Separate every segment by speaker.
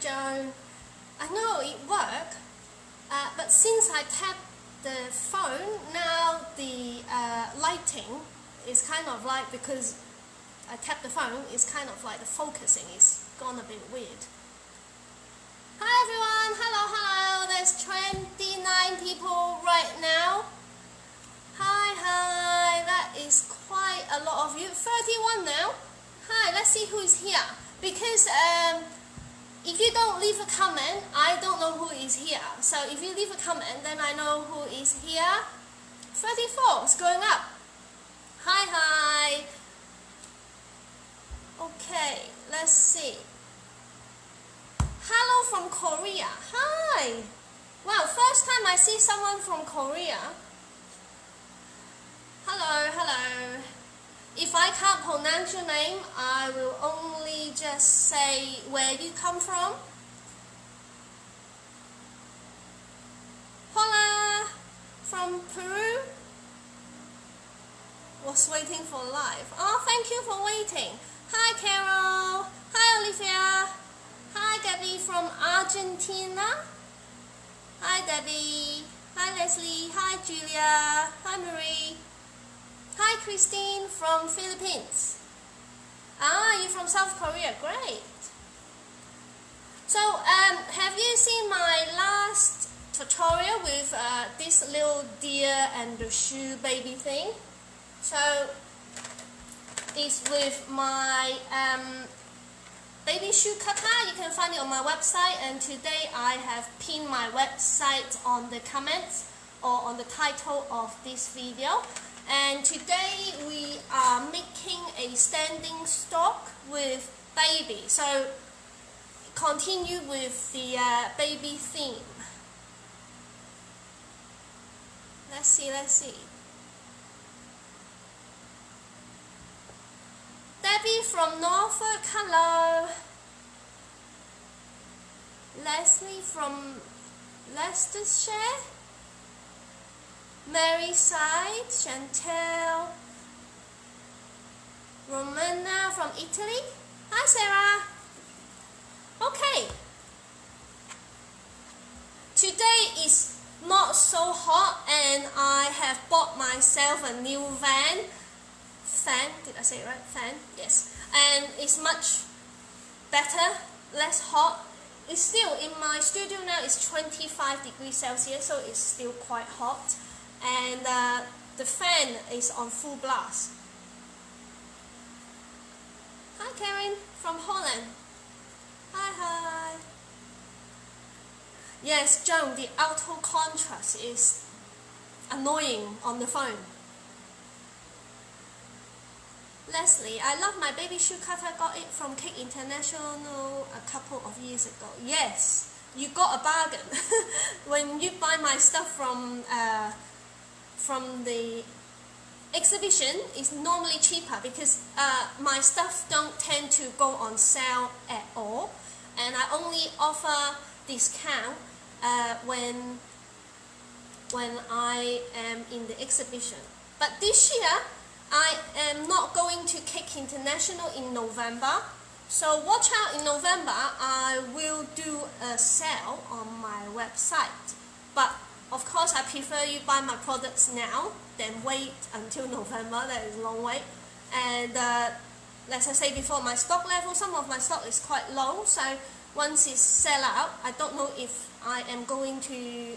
Speaker 1: Joan. I know it worked, but since I tapped the phone, now the lighting is kind of like, because I tapped the phone, it's kind of like the focusing is gone a bit weird. Hi everyone, hello, there's 29 people right now. Hi, that is quite a lot of you. 31 now. Hi, let's see who is here. Because if you don't leave a comment, I don't know who is here. So if you leave a comment, then I know who is here. 34, it's going up. Hi. Okay, let's see. Hello from Korea. Hi. Wow, first time I see someone from Korea. Hello. If I can't pronounce your name, I will only just say where you come from. Hola, from Peru. Was waiting for live. Oh, thank you for waiting. Hi, Carol. Hi, Olivia. Hi, Debbie from Argentina. Hi, Debbie. Hi, Leslie. Hi, Julia. Hi, Marie. Hi, Christine from Philippines. Ah, you're from South Korea. Great. So, have you seen my last tutorial with this little deer and the shoe baby thing? So, it's with my baby shoe cutter. You can find it on my website, and today I have pinned my website on the comments or on the title of this video. And today we are making a standing stork with baby. So continue with the baby theme. Let's see. Debbie from Norfolk, hello. Leslie from Leicestershire. Mary Side, Chantel, Romana from Italy. Hi, Sarah. Okay. Today is not so hot, and I have bought myself a new fan. Did I say it right? Fan, yes. And it's much better, less hot. It's still in my studio now. It's 25 degrees Celsius, so it's still quite hot. And the fan is on full blast. Hi, Karen from Holland. Hi. Yes, Joan, the auto contrast is annoying on the phone. Leslie, I love my baby shoe cutter. Got it from Chik International a couple of years ago. Yes, you got a bargain. When you buy my stuff from the exhibition, it's normally cheaper because my stuff don't tend to go on sale at all, and I only offer discount when I am in the exhibition. But this year I am not going to Chik International in November, so watch out. In November I will do a sale on my website, but of course I prefer you buy my products now than wait until November. That is a long wait. And as I said before, my stock level, some of my stock is quite low, so once it's sell out, I don't know if I am going to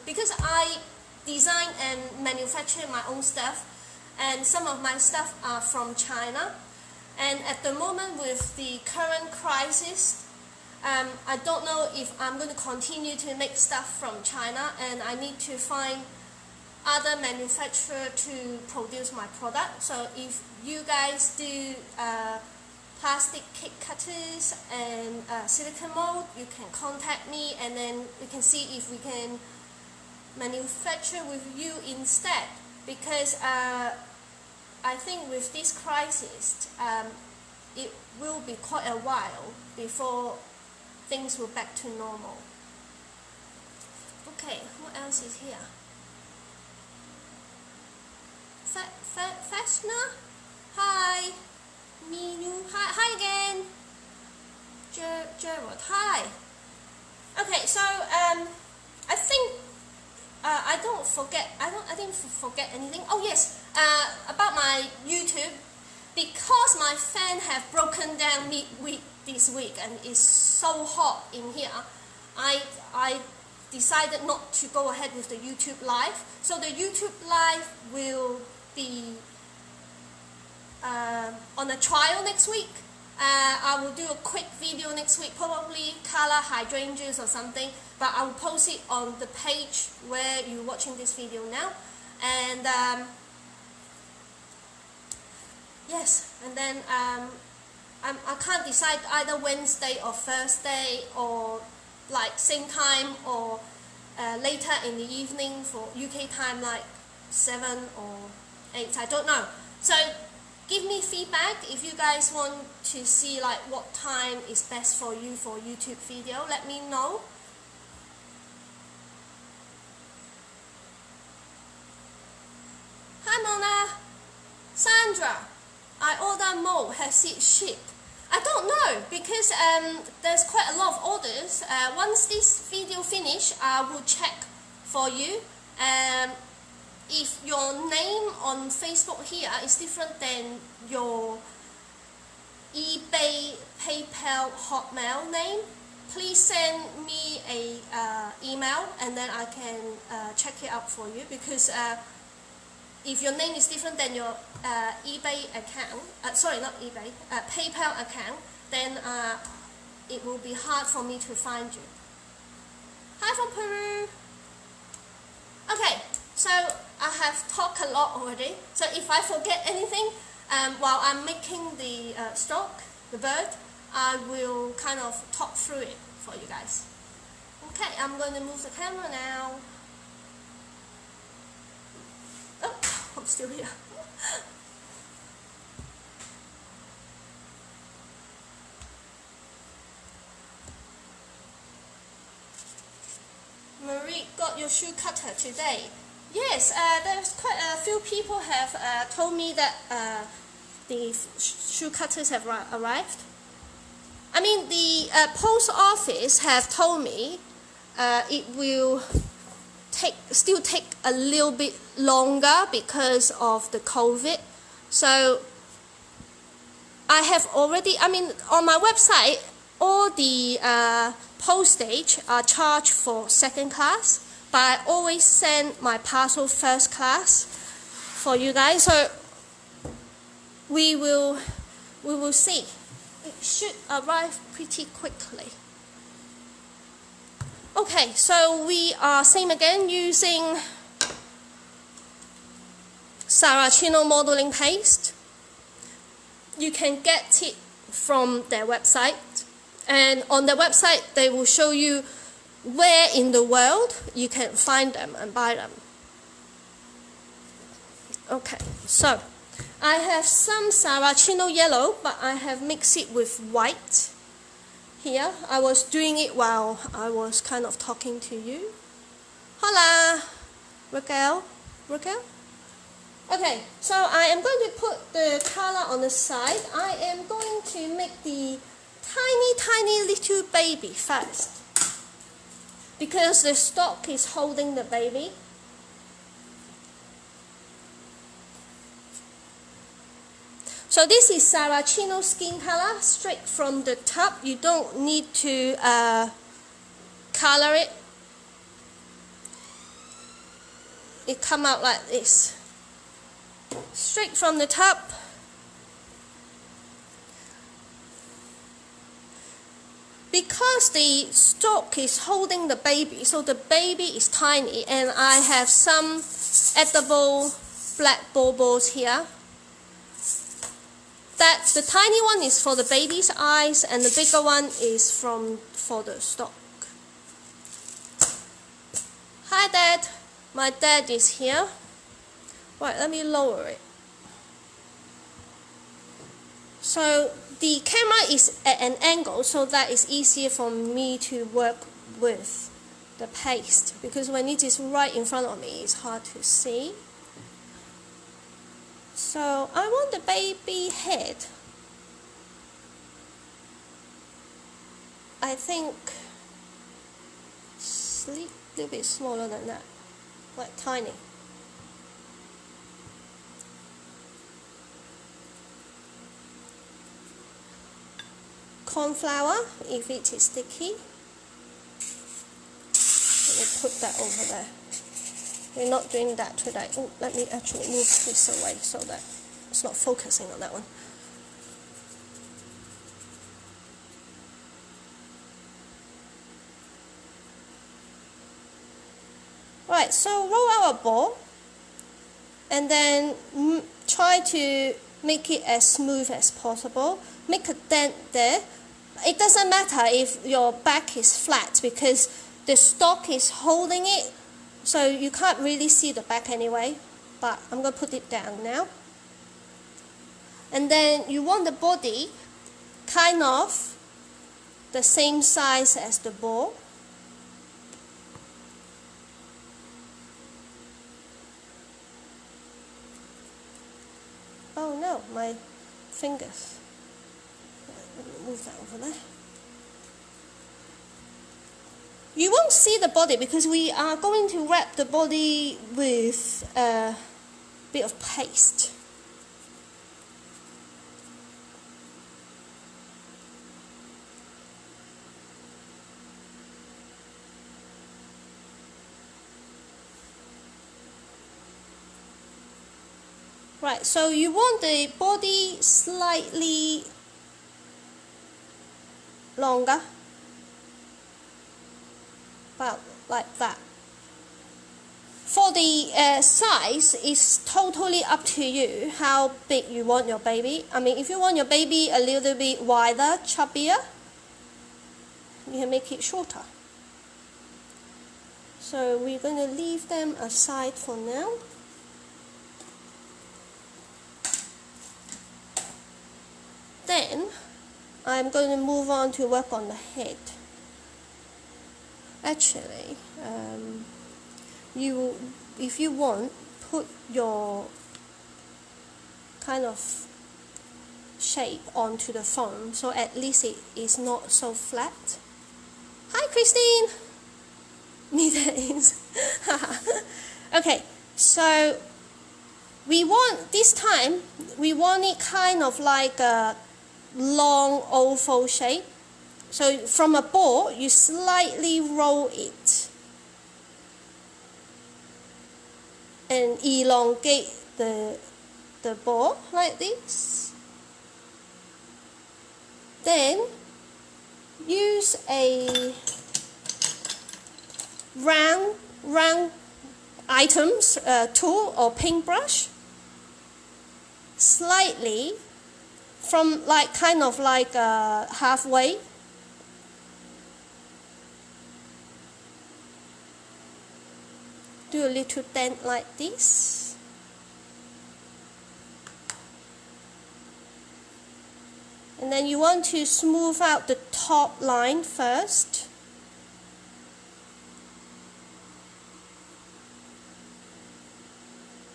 Speaker 1: because I design and manufacture my own stuff, and some of my stuff are from China, and at the moment with the current crisis, I don't know if I'm going to continue to make stuff from China, and I need to find other manufacturer to produce my product. So if you guys do plastic cake cutters and silicone mold, you can contact me, and then we can see if we can manufacture with you instead, because I think with this crisis it will be quite a while before things will back to normal. Okay, what else is here? Fashna? Hi. Minu. Hi again. Gerald, hi. Okay, so I think I didn't forget anything. Oh yes, about my YouTube, because my fan have broken down midweek this week and it's so hot in here. I decided not to go ahead with the YouTube live. So the YouTube live will be on a trial next week. I will do a quick video next week, probably color hydrangeas or something, but I will post it on the page where you're watching this video now. And yes, and then I can't decide either Wednesday or Thursday, or like same time, or later in the evening for UK time, like 7 or 8, I don't know. So give me feedback if you guys want to see like what time is best for you for YouTube video. Let me know. Hi Mona. Sandra, I order more. Has it shipped? I don't know, because there's quite a lot of orders. Once this video finish, I will check for you. If your name on Facebook here is different than your eBay, PayPal, Hotmail name, please send me a email and then I can check it out for you, because if your name is different than your eBay account, sorry, not eBay, PayPal account, then it will be hard for me to find you. Hi from Peru. Okay, so I have talked a lot already, so if I forget anything while I'm making the stork, the bird, I will kind of talk through it for you guys. Okay, I'm going to move the camera now. Oh, I'm still here. Marie got your shoe cutter today. Yes, there's quite a few people have told me that the shoe cutters have arrived. I mean, the post office have told me it will still take a little bit longer because of the COVID. So I have already, I mean, on my website, all the postage are charged for second class, but I always send my parcel first class for you guys. So we will see. It should arrive pretty quickly. Okay, so we are same again using Saracino modeling paste. You can get it from their website, and on their website they will show you where in the world you can find them and buy them. Okay, so I have some Saracino yellow, but I have mixed it with white here. I was doing it while I was kind of talking to you. Hola, Raquel. Okay, so I am going to put the color on the side. I am going to make the tiny little baby first, because the stork is holding the baby. So this is Saracino skin color, straight from the tub. You don't need to color it. It come out like this, straight from the tub. Because the stork is holding the baby, so the baby is tiny, and I have some edible black baubles here. That the tiny one is for the baby's eyes, and the bigger one is for the stork. Hi Dad, my dad is here. Right, let me lower it. So the camera is at an angle, so that is easier for me to work with the paste, because when it is right in front of me, it's hard to see. So I want the baby head. I think a little bit smaller than that, like tiny. Corn flour, if it is sticky. Let me put that over there. We're not doing that today. Oh, let me actually move this away so that it's not focusing on that one. Right, so roll out a ball and then try to make it as smooth as possible. Make a dent there. It doesn't matter if your back is flat because the stork is holding it, so you can't really see the back anyway. But I'm going to put it down now. And then you want the body kind of the same size as the ball. Oh no, my fingers. Let me move that over there. You won't see the body because we are going to wrap the body with a bit of paste. Right, so you want the body slightly longer, about like that. For the size, it's totally up to you how big you want your baby. I mean, if you want your baby a little bit wider, chubbier, you can make it shorter. So we're going to leave them aside for now. Then I'm going to move on to work on the head. Actually, if you want, put your kind of shape onto the phone so at least it is not so flat. Hi Christine! Me that is. Okay, so we want, this time, we want it kind of like a long oval shape. So from a ball, you slightly roll it and elongate the ball like this. Then use a round items tool or paintbrush, slightly from like kind of like halfway. Do a little dent like this. And then you want to smooth out the top line first.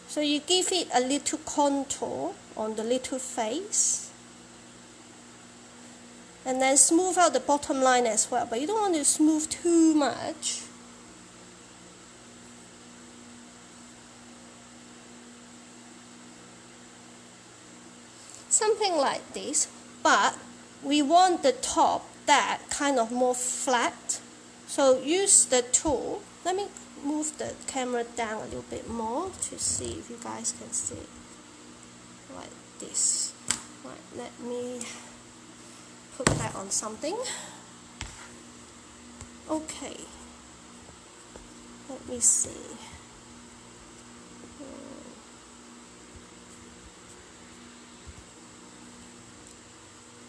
Speaker 1: So you give it a little contour on the little face. And then smooth out the bottom line as well, but you don't want to smooth too much. Something like this, but we want the top that kind of more flat. So use the tool. Let me move the camera down a little bit more to see if you guys can see it. Like this. Right, let me put that on something. Okay. Let me see.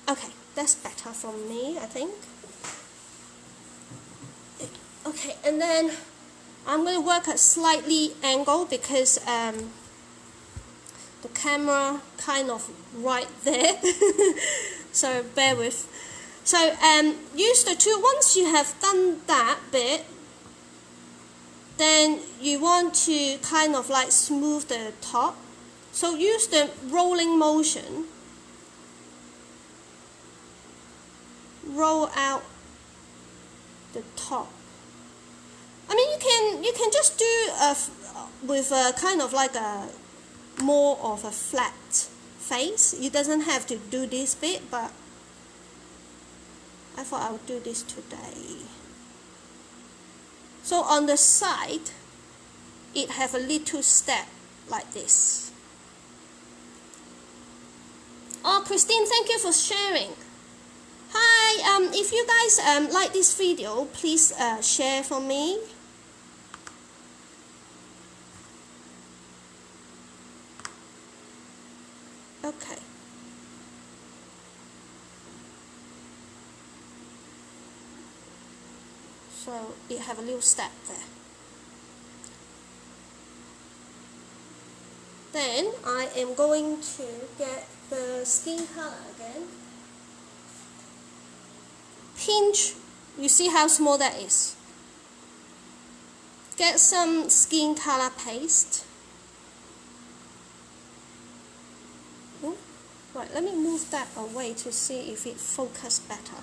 Speaker 1: Okay, that's better from me, I think. Okay, and then I'm going to work at slightly angle because the camera kind of right there. So bear with. So use the tool. Once you have done that bit, then you want to kind of like smooth the top. So use the rolling motion. Roll out the top. I mean, you can just do with a kind of like a more of a flat face. You doesn't have to do this bit, but I thought I would do this today. So on the side, it have a little step like this. Oh, Christine, thank you for sharing. Hi, if you guys like this video, please share for me. Okay. So it have a little step there. Then I am going to get the skin color again. Pinch, you see how small that is. Get some skin color paste. Right, let me move that away to see if it focuses better.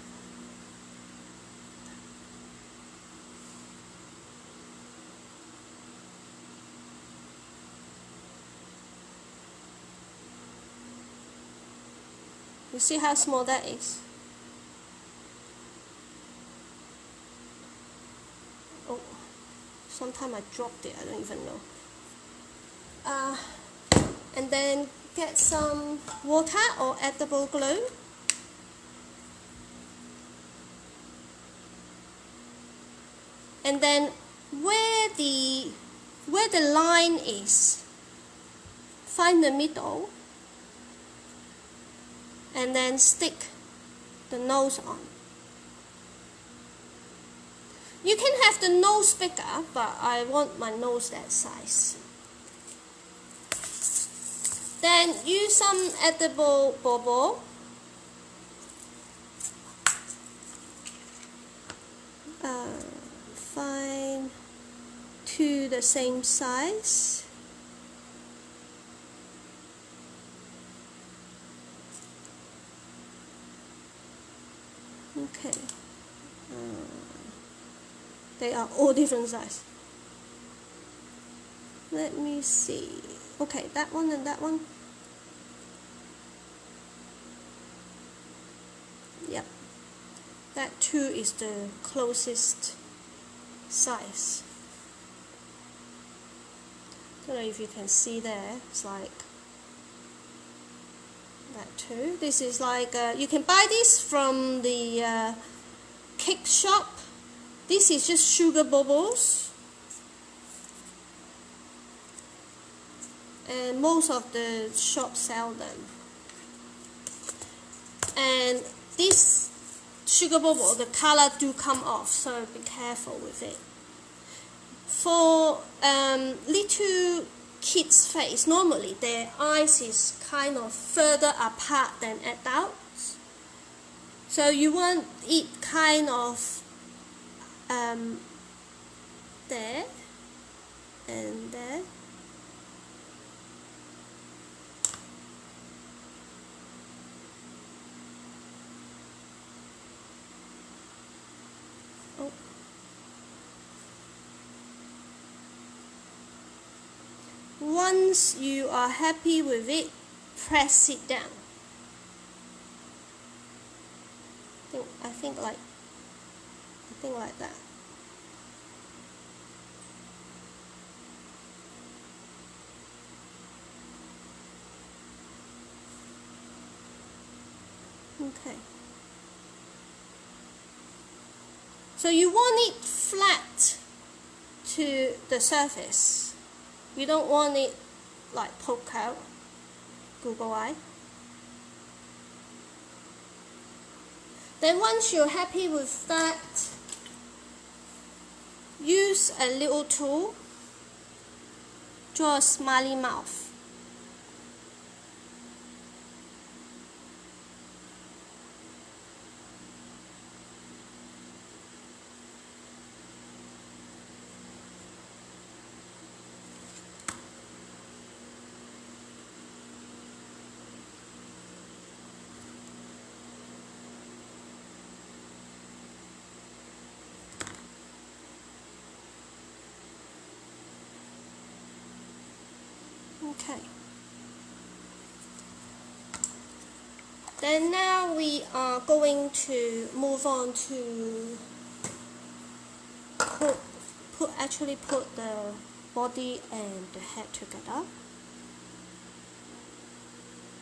Speaker 1: You see how small that is? Oh, sometimes I dropped it, I don't even know. And then get some water or edible glue. And then where the line is, find the middle and then stick the nose on. You can have the nose bigger, but I want my nose that size. Then use some edible bubble. Find two the same size. Okay. They are all different size. Let me see. Okay, that one and that one. Yep. That two is the closest size. Don't know if you can see there. It's like that too. This is like you can buy this from the cake shop. This is just sugar bubbles. And most of the shops sell them. And this sugar bubble, the color do come off, so be careful with it. For little kids' face, normally their eyes is kind of further apart than adults. So you want it kind of there and there. Once you are happy with it, press it down. I think like that. Okay. So you want it flat to the surface. You don't want it like poke out, Google eye. Then once you're happy with that, use a little tool, draw a smiley mouth. Okay. Then now we are going to move on to actually put the body and the head together.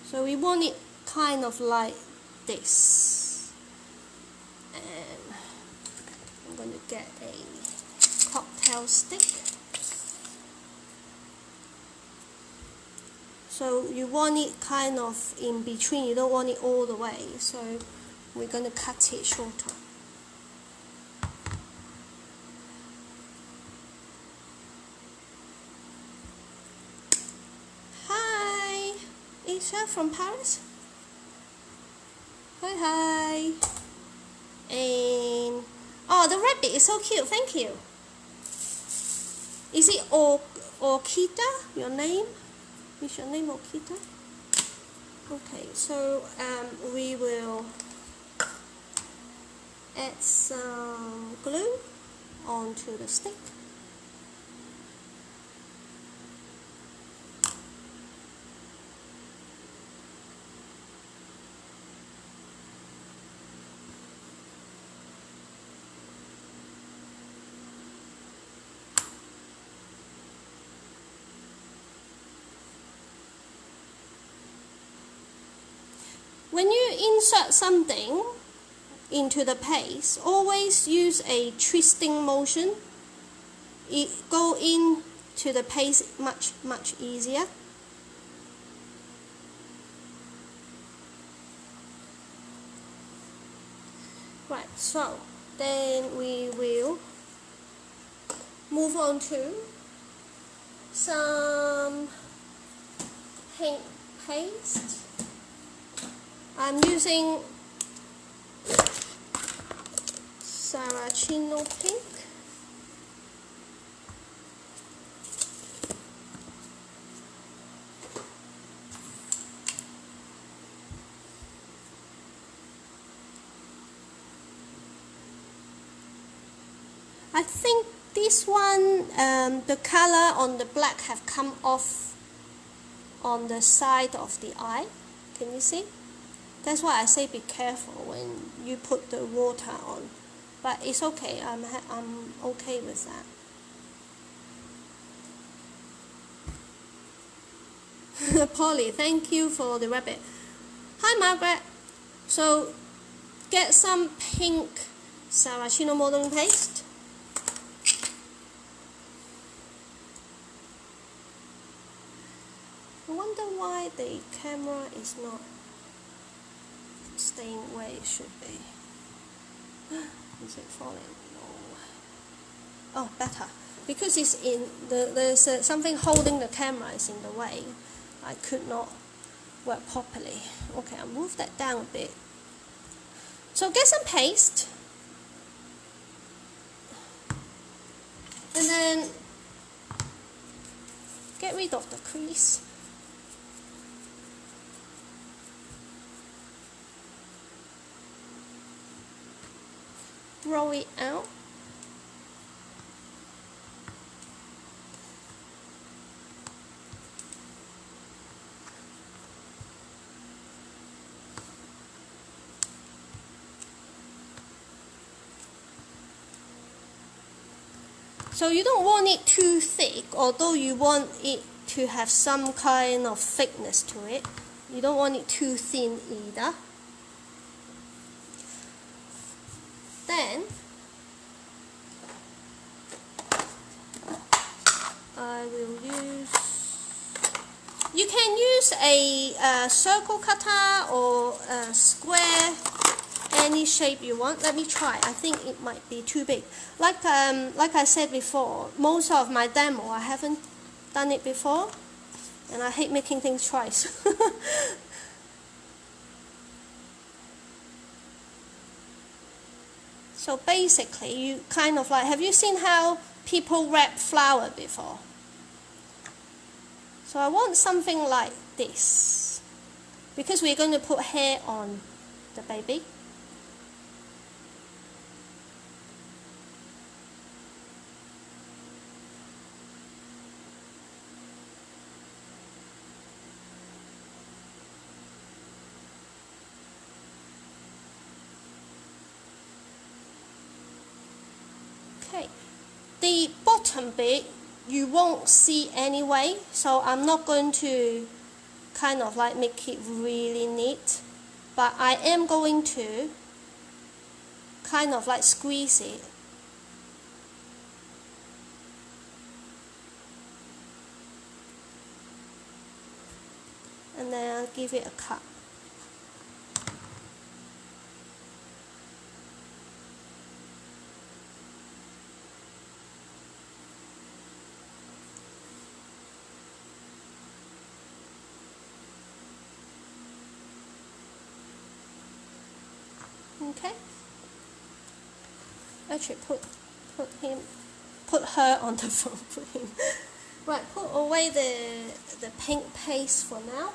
Speaker 1: So we want it kind of like this. And I'm going to get a cocktail stick. So you want it kind of in between, you don't want it all the way. So we're going to cut it shorter. Hi, Isha from Paris. Hi. And oh, the rabbit is so cute, thank you. Is it Orkita, your name? Is your name Orkita? Okay, so we will add some glue onto the stick. When you insert something into the paste, always use a twisting motion. It go into the paste much easier. Right, so then we will move on to some pink paste. I'm using Saracino pink. I think this one, the color on the black have come off on the side of the eye. Can you see? That's why I say be careful when you put the water on. But it's okay, I'm okay with that. Polly, thank you for the rabbit. Hi Margaret. So get some pink Saracino modeling paste. I wonder why the camera is not staying where it should be. Is it falling? No. Oh, better. Because it's in there's something holding the camera is in the way. I could not work properly. Okay, I'll move that down a bit. So get some paste. And then get rid of the crease. Roll it out. So you don't want it too thick, although you want it to have some kind of thickness to it. You don't want it too thin either. Then I will use, you can use a circle cutter or a square, any shape you want. Let me try. I think it might be too big. Like I said before, most of my demo I haven't done it before, and I hate making things twice. So basically, you kind of like, have you seen how people wrap flour before? So I want something like this, because we're going to put hair on the baby. little bit, you won't see anyway, so I'm not going to kind of like make it really neat, but I am going to kind of like squeeze it. And then I'll give it a cut. Okay. Actually, put her on the phone. Put him. Right. Put away the pink paste for now.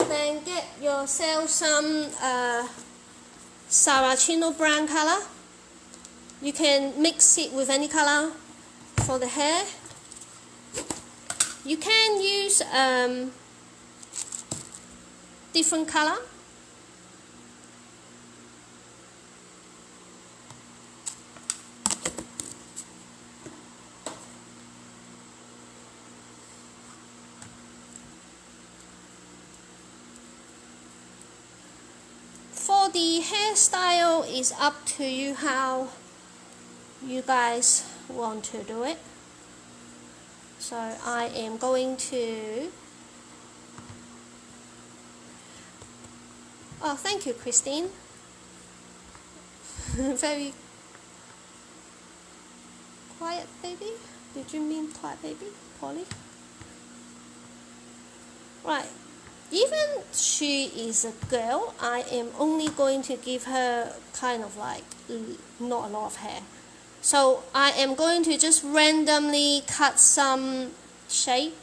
Speaker 1: Then get yourself some Saraceno brown color. You can mix it with any color for the hair. You can use different color. For the hairstyle, is up to you how you guys want to do it. So I am going to... Oh, thank you, Christine. Very quiet baby? Did you mean quiet baby, Polly? Right. Even she is a girl, I am only going to give her kind of like not a lot of hair. So I am going to just randomly cut some shape.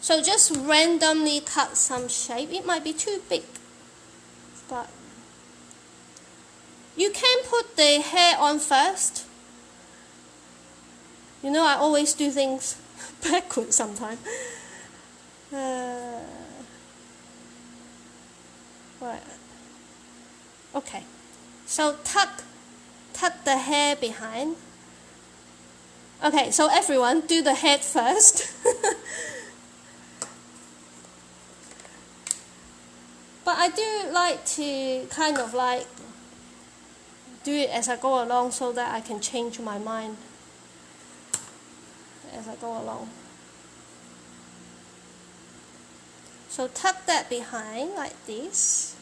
Speaker 1: So just randomly cut some shape. It might be too big, but you can put the hair on first. You know, I always do things backwards sometimes. Right. Okay. So tuck the hair behind. Okay, so everyone do the head first. But I do like to kind of like do it as I go along so that I can change my mind as I go along. So tuck that behind like this.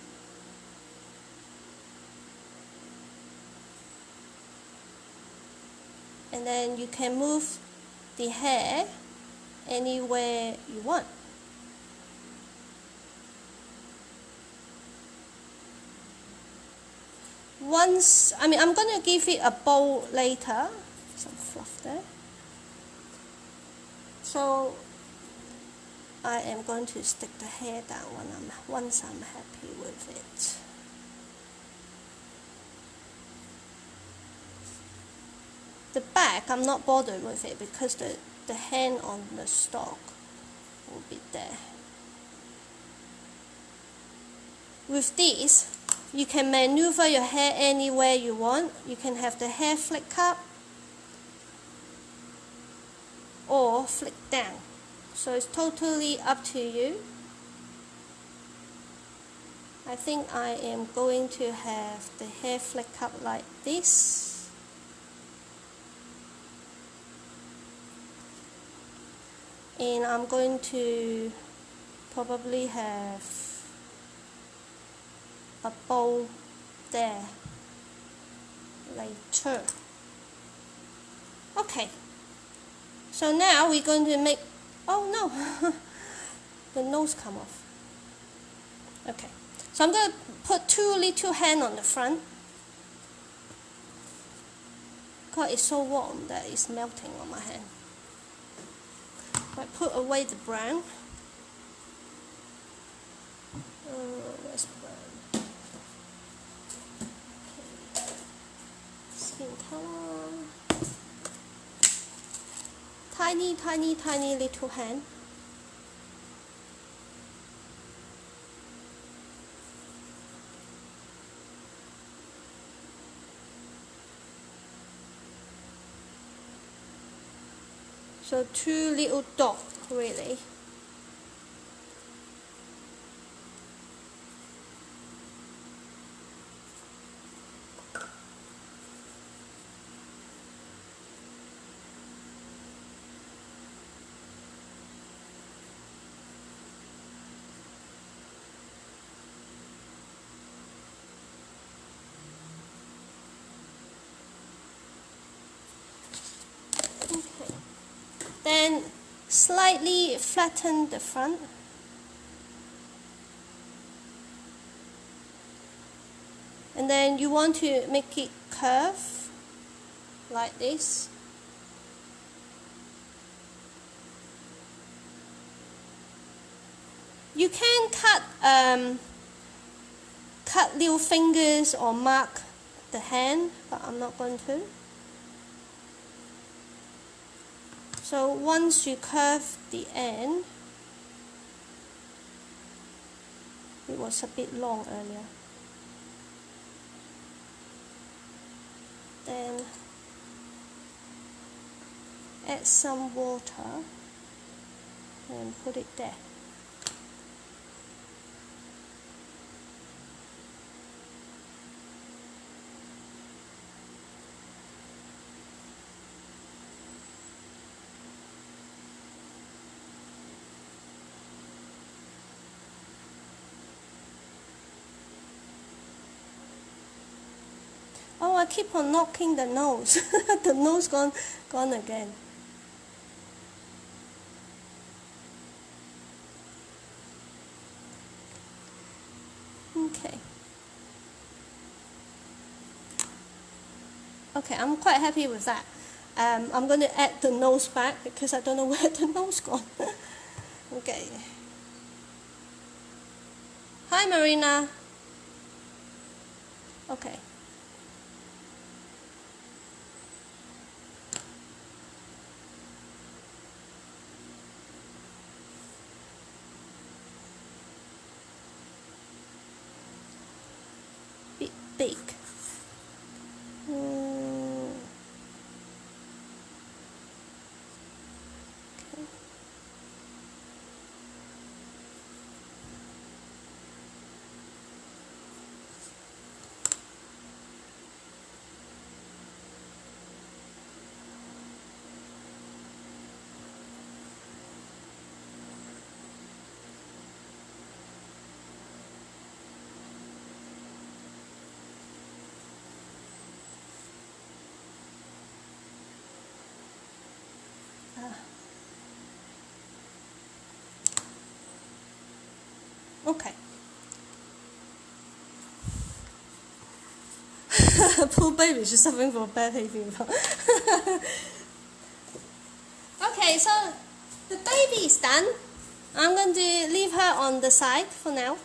Speaker 1: And then you can move the hair anywhere you want. I'm going to give it a bow later, some fluff there. So I am going to stick the hair down once I'm happy with it. The back, I'm not bothered with it because the hand on the stalk will be there. With this, you can maneuver your hair anywhere you want. You can have the hair flick up or flick down. So it's totally up to you. I think I am going to have the hair flick up like this. And I'm going to probably have a bow there later. Okay, so now we're going to make, oh no, the nose come off. Okay, So I'm going to put 2 little hands on the front. God, it's so warm that it's melting on my hand. I put away the brown. Where's the brown? Okay. Skin color. Tiny, tiny, tiny little hand. So 2 little dots, really. Okay. Then slightly flatten the front. And then you want to make it curve like this. You can cut little fingers or mark the hand, but I'm not going to. So once you curve the end, it was a bit long earlier. Then add some water and put it there. Oh, I keep on knocking the nose. The nose gone again. Okay. Okay, I'm quite happy with that. I'm going to add the nose back because I don't know where the nose gone. Okay. Hi, Marina. Okay. Big. Okay. Okay. Poor baby, she's suffering from bad hay fever. Okay, so the baby is done. I'm going to leave her on the side for now.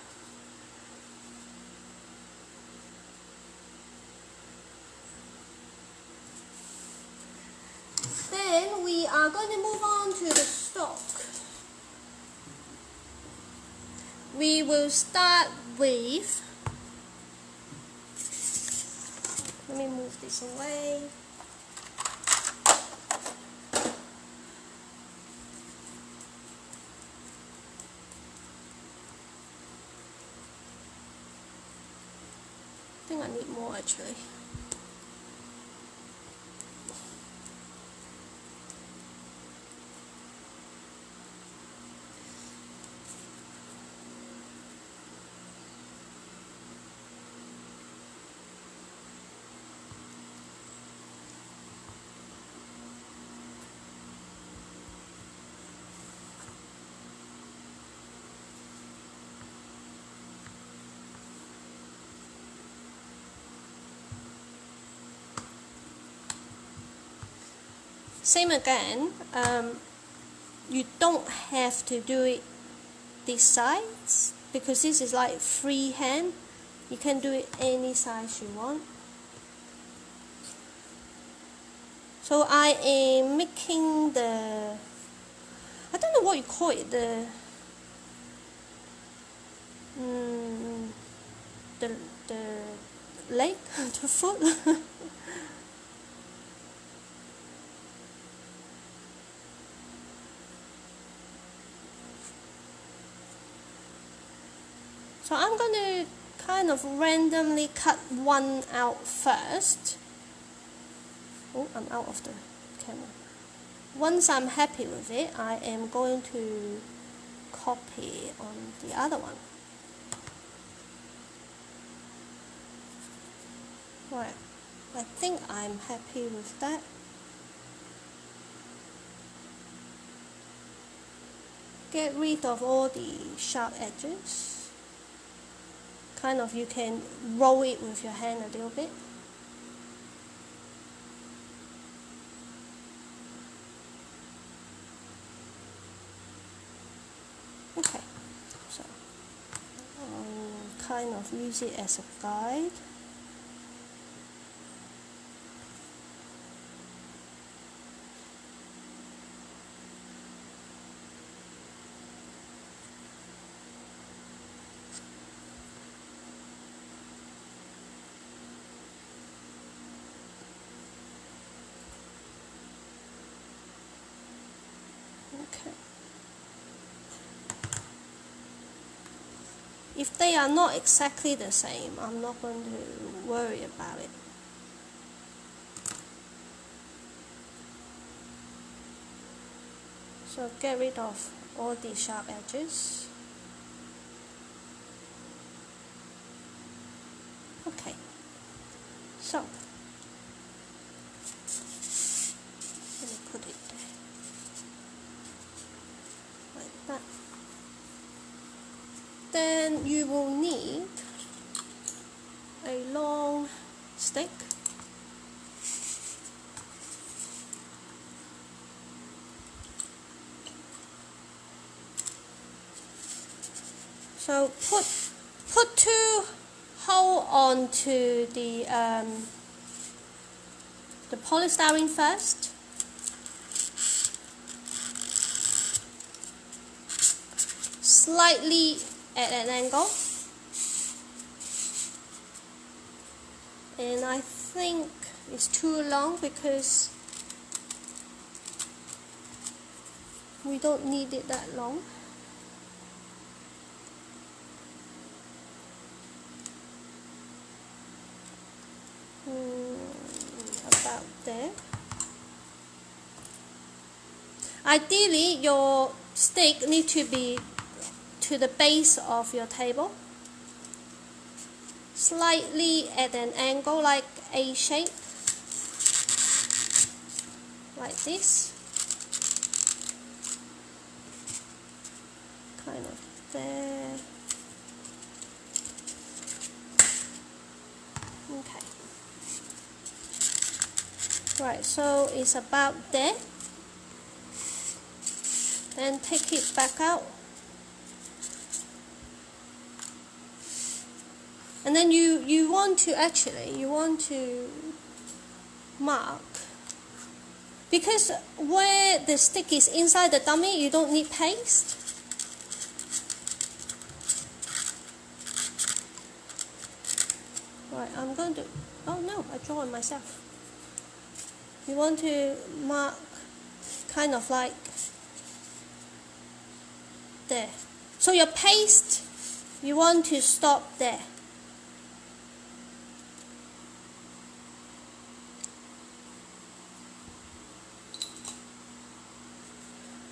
Speaker 1: Then we are going to move on to the stork. We will start with, let me move this away. I think I need more actually. Same again, you don't have to do it these sides because this is like freehand. You can do it any size you want. So I am making the, I don't know what you call it, the leg, the foot. So I'm going to kind of randomly cut one out first. Oh, I'm out of the camera. Once I'm happy with it, I am going to copy on the other one. Right, I think I'm happy with that. Get rid of all the sharp edges. Kind of, you can roll it with your hand a little bit. Okay, so kind of use it as a guide. Okay. If they are not exactly the same, I'm not going to worry about it. So get rid of all the sharp edges. Okay. So let me put it there. Like that. Then you will need a long stick. So put two holes onto the polystyrene first. Slightly at an angle, and I think it's too long because we don't need it that long. About there. Ideally, your stick needs to be to the base of your table, slightly at an angle, like A shape, like this, kind of there. Okay. Right, so it's about there. Then take it back out. And then you want to mark, because where the stick is inside the dummy, you don't need paste. Right, I'm going to, oh no, I draw it myself. You want to mark kind of like there. So your paste, you want to stop there.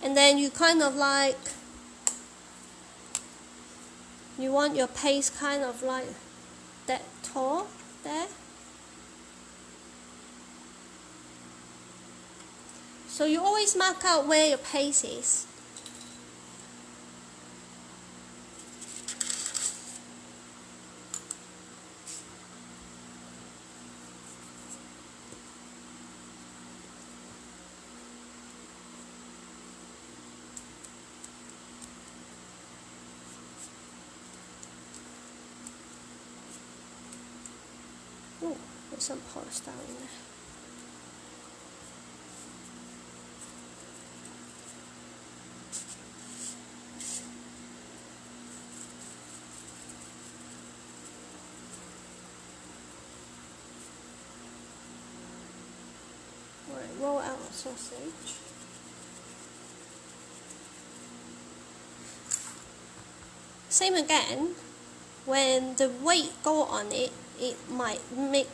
Speaker 1: And then you kind of like, you want your paste kind of like that tall there. So you always mark out where your paste is. Oh, there's some polystyrene in there. Right, roll out a sausage. Same again, when the weight go on it, it might make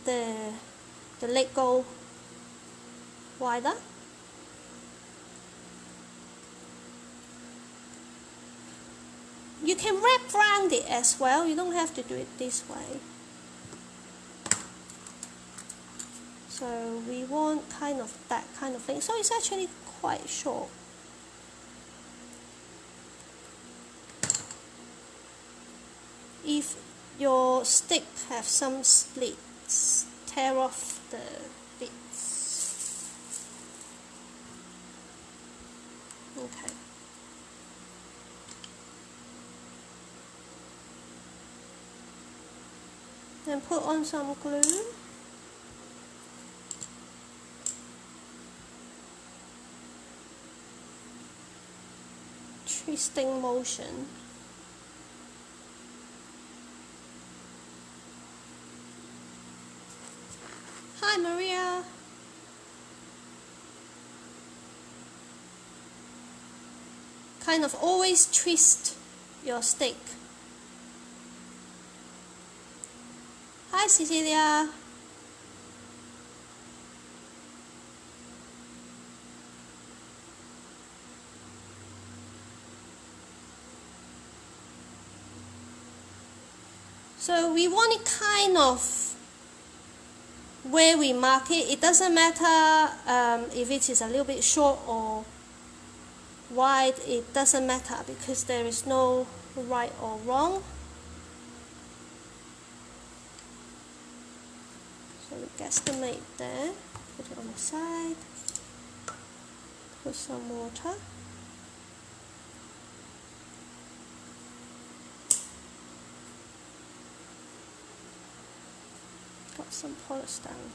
Speaker 1: the leg go wider. You can wrap around it as well, you don't have to do it this way. So we want kind of that kind of thing. So it's actually quite short. If your stick have some slits, tear off the bits. Okay. Then put on some glue. Twisting motion. Hi Maria. Kind of always twist your stick. Hi Cecilia. So we want it kind of where we mark it. It doesn't matter if it is a little bit short or wide, it doesn't matter because there is no right or wrong. So we guesstimate there, put it on the side, put some water. Got some polystyrene.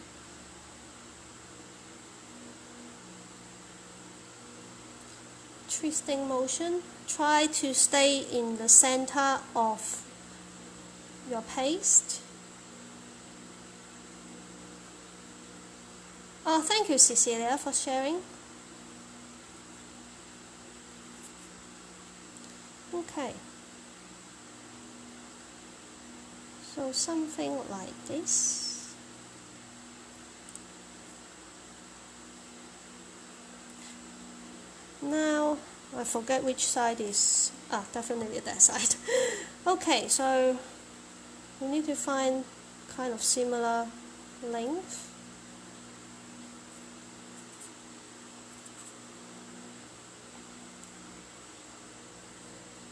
Speaker 1: Twisting motion. Try to stay in the center of your paste. Oh, thank you, Cecilia, for sharing. Okay. So something like this. Now, I forget which side is, definitely that side. Okay, so we need to find kind of similar length.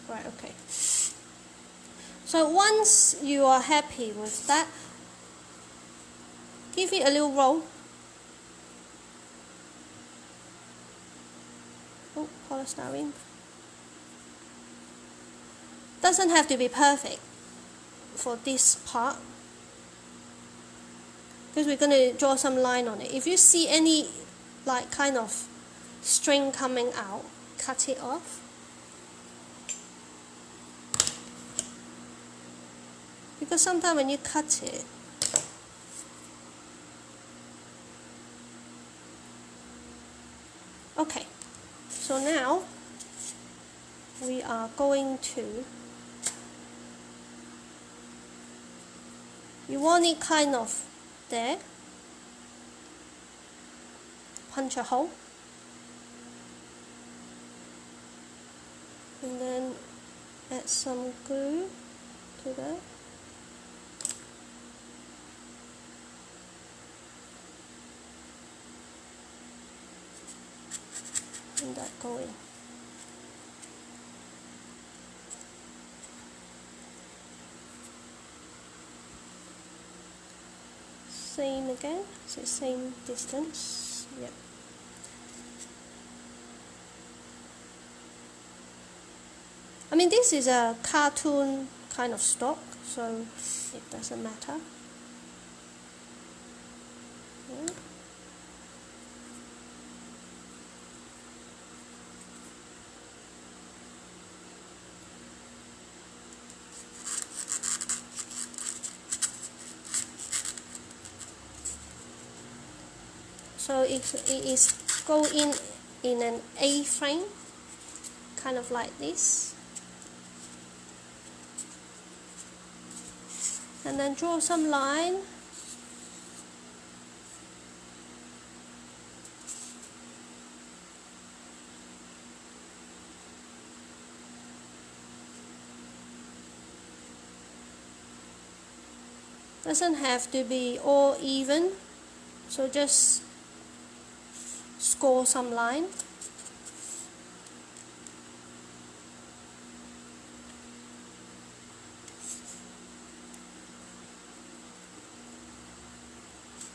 Speaker 1: Right, okay. So once you are happy with that, give it a little roll. Oh, polystyrene. Doesn't have to be perfect for this part, because we're going to draw some line on it. If you see any like kind of string coming out, cut it off. Because sometimes when you cut it, okay, so now we are going to, you want it kind of there, punch a hole, and then add some glue to that. And that going. Same again, so same distance. Yep. I mean, this is a cartoon kind of stock, so it doesn't matter. Okay. So it is go in an A-frame, kind of like this, and then draw some line. Doesn't have to be all even, so just score some line.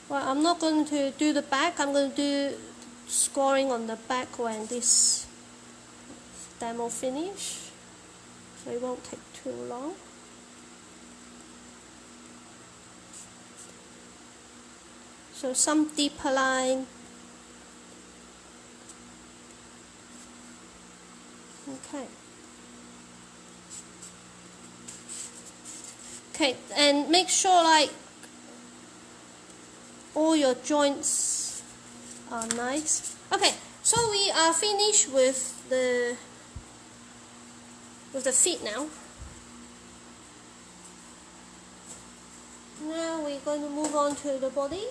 Speaker 1: Well, I'm not going to do the back, I'm going to do scoring on the back when this demo finish, so it won't take too long. So some deeper line. Okay. Okay, and make sure like all your joints are nice. Okay, so we are finished with the feet now. Now we're going to move on to the body.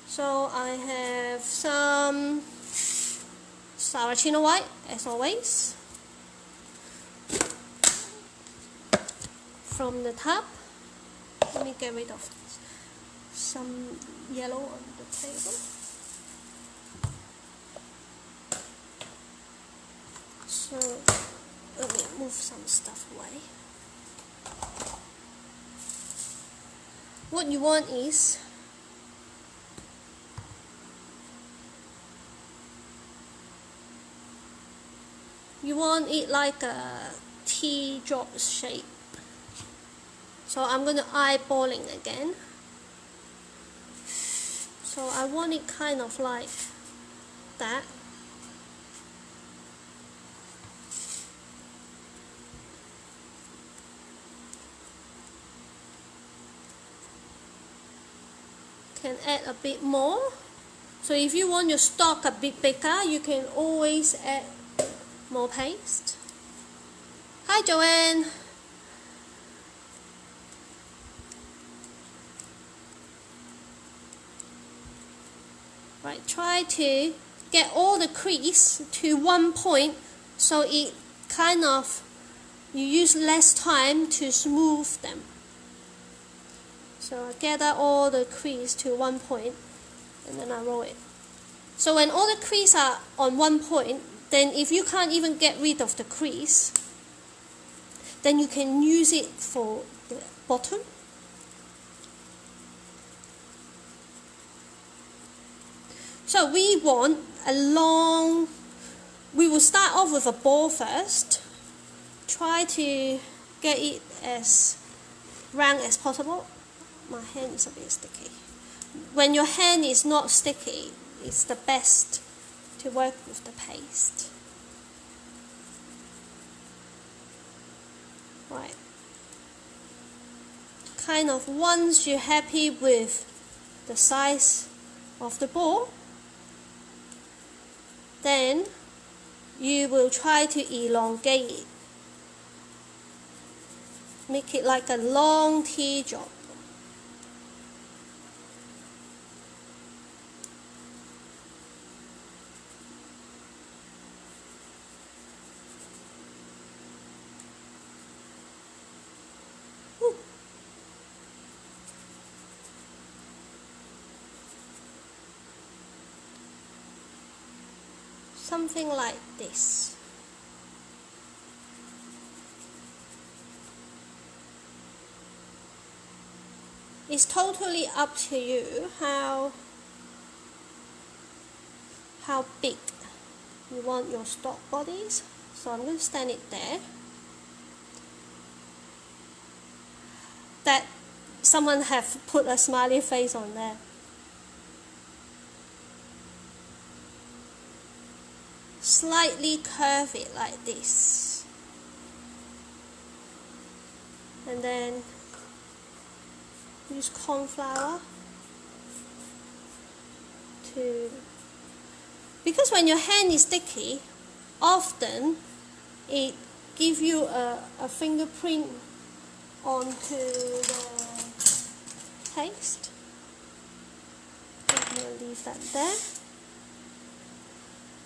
Speaker 1: So I have some Saracino white, as always, from the top. Let me get rid of some yellow on the table. So let me move some stuff away. What you want is you want it like a teardrop shape. So I'm going to eyeballing again. So I want it kind of like that. Can add a bit more. So if you want your stalk a bit bigger, you can always add more paste. Hi Joanne. Right, try to get all the crease to one point so it kind of, you use less time to smooth them. So I gather all the crease to one point and then I roll it. So when all the crease are on one point, then if you can't even get rid of the crease, then you can use it for the bottom. So we want a long, we will start off with a ball first. Try to get it as round as possible. My hand is a bit sticky. When your hand is not sticky, it's the best to work with the paste. Right. Kind of once you're happy with the size of the ball, then you will try to elongate it. Make it like a long teardrop. Something like this. It's totally up to you how big you want your stalk bodies. So I'm going to stand it there. That someone have put a smiley face on there. slightly curve it like this, and then use corn flour to, because when your hand is sticky, often it gives you a fingerprint onto the paste. I'm going to leave that there.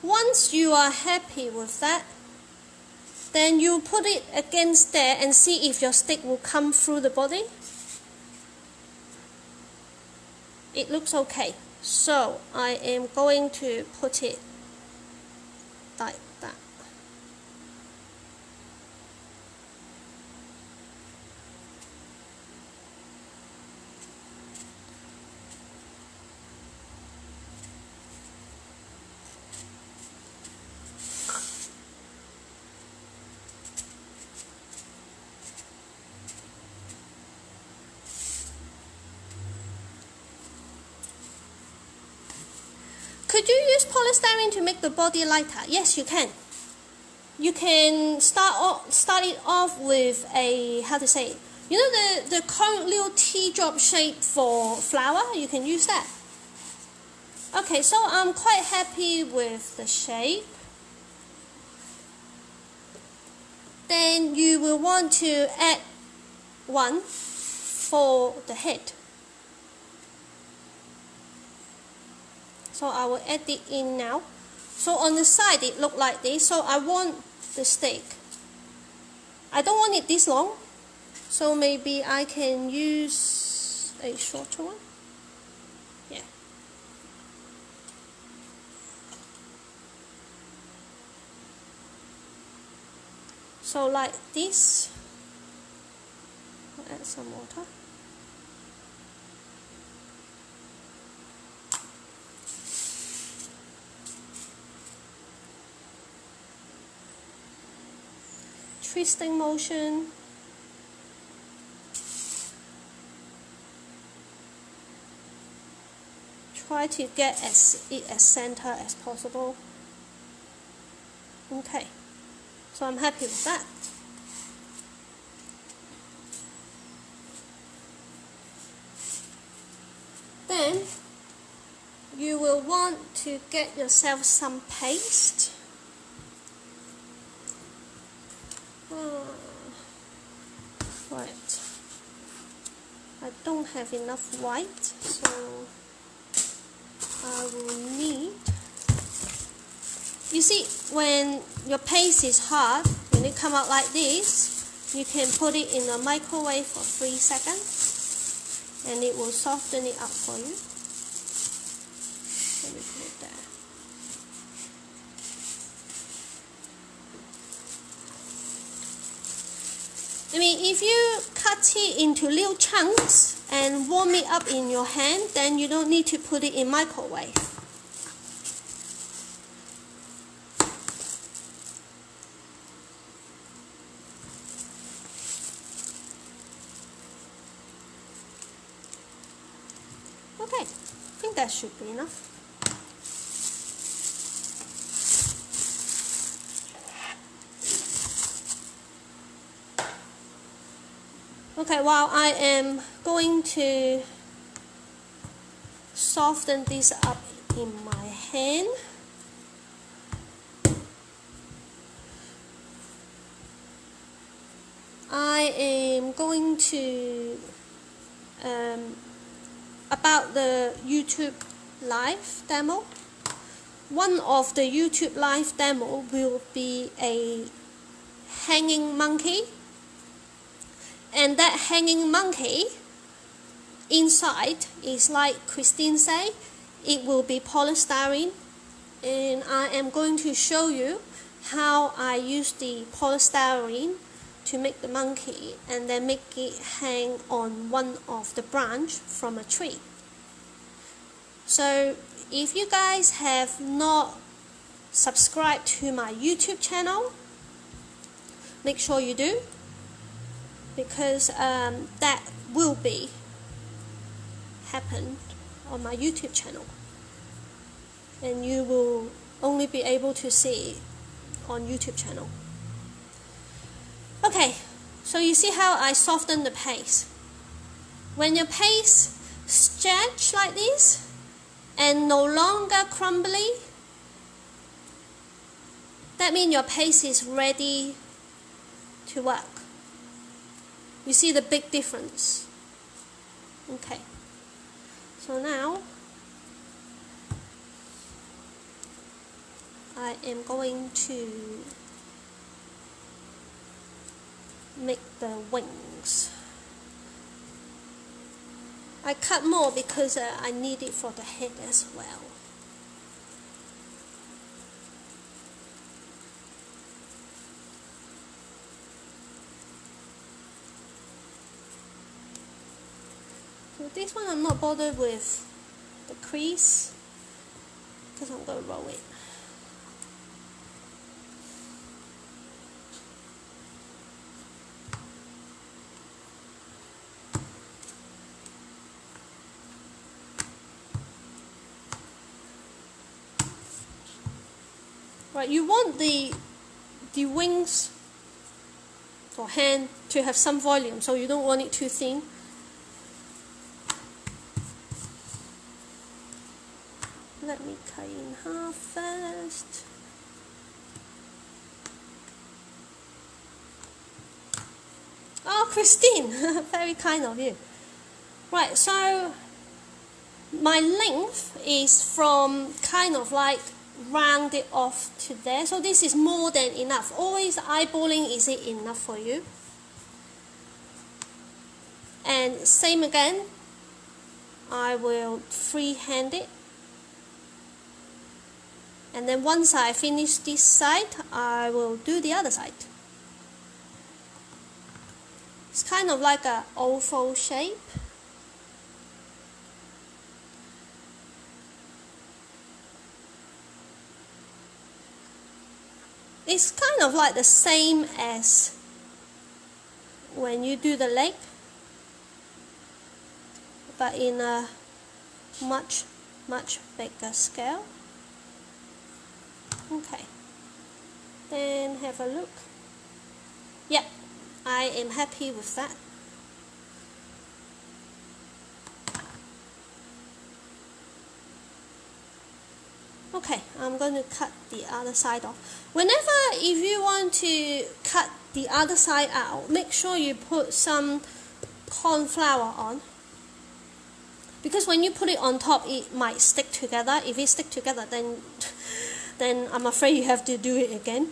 Speaker 1: Once you are happy with that, then you put it against there and see if your stick will come through the body. It looks okay. So I am going to put it like that. Could you use polystyrene to make the body lighter? Yes, you can. You can start it off with a, how to say, you know the current little teardrop shape for flower? You can use that. Okay, so I'm quite happy with the shape. Then you will want to add one for the head. So I will add it in now. So on the side it look like this. So I want the stick. I don't want it this long. So maybe I can use a shorter one. Yeah. So like this. I'll add some water. Twisting motion. Try to get it as center as possible. Okay, so I'm happy with that. Then you will want to get yourself some paste. Right, I don't have enough white, so I will need, you see, when your paste is hard, when it come out like this, you can put it in a microwave for 3 seconds and it will soften it up for you. Let me put it there. I mean, if you cut it into little chunks and warm it up in your hand, then you don't need to put it in microwave. Okay, I think that should be enough. Okay, while I am going to soften this up in my hand, I am going to, about the YouTube live demo. One of the YouTube live demo will be a hanging monkey. And that hanging monkey inside is, like Christine said, it will be polystyrene. And I am going to show you how I use the polystyrene to make the monkey and then make it hang on one of the branch from a tree. So if you guys have not subscribed to my YouTube channel, make sure you do, because that will be happen on my YouTube channel, and you will only be able to see it on YouTube channel. Okay, so you see how I soften the paste. When your paste stretch like this and no longer crumbly, that means your paste is ready to work. You see the big difference. Okay, so now I am going to make the wings. I cut more because I need it for the head as well. So this one I'm not bothered with the crease because I'm going to roll it. Right, you want the wings or hand to have some volume, so you don't want it too thin. Let me cut in half first. Oh, Christine, very kind of you. Right, so my length is from kind of like round it off to there. So this is more than enough. Always eyeballing, is it enough for you? And same again, I will freehand it. And then once I finish this side, I will do the other side. It's kind of like an oval shape. It's kind of like the same as when you do the leg, but in a much bigger scale. Okay, then have a look. Yep, I am happy with that. Okay, I'm going to cut the other side off. Whenever, if you want to cut the other side out, make sure you put some corn flour on. Because when you put it on top, it might stick together. If it sticks together, then I'm afraid you have to do it again.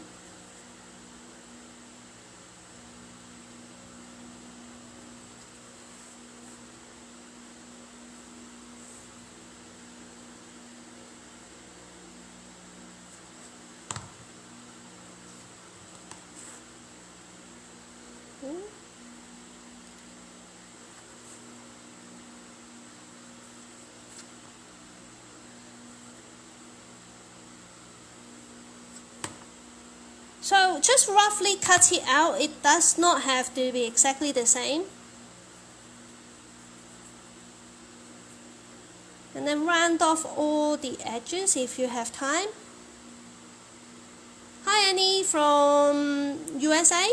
Speaker 1: So just roughly cut it out. It does not have to be exactly the same. And then round off all the edges if you have time. Hi Annie from USA.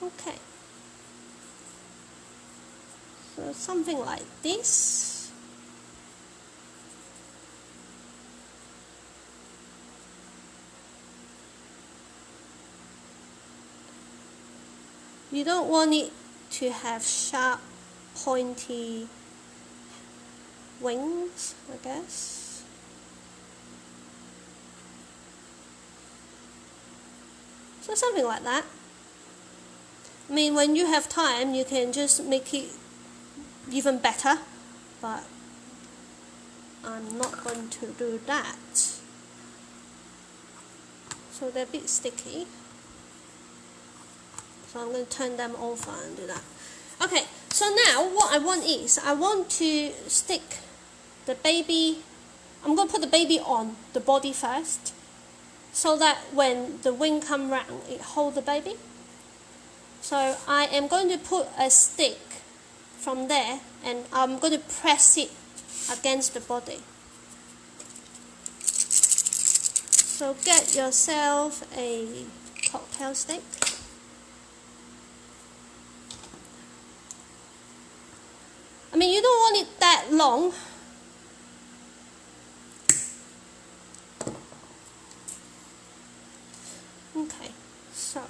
Speaker 1: Okay. So something like this. You don't want it to have sharp, pointy wings, I guess. So something like that. I mean, when you have time, you can just make it even better, but I'm not going to do that. So they're a bit sticky. So I'm going to turn them over and do that. Okay, so now what I want is, I want to stick the baby, I'm going to put the baby on the body first, so that when the wing comes round, it holds the baby. So I am going to put a stick from there and I'm going to press it against the body. So get yourself a cocktail stick. I mean, you don't want it that long. Okay, so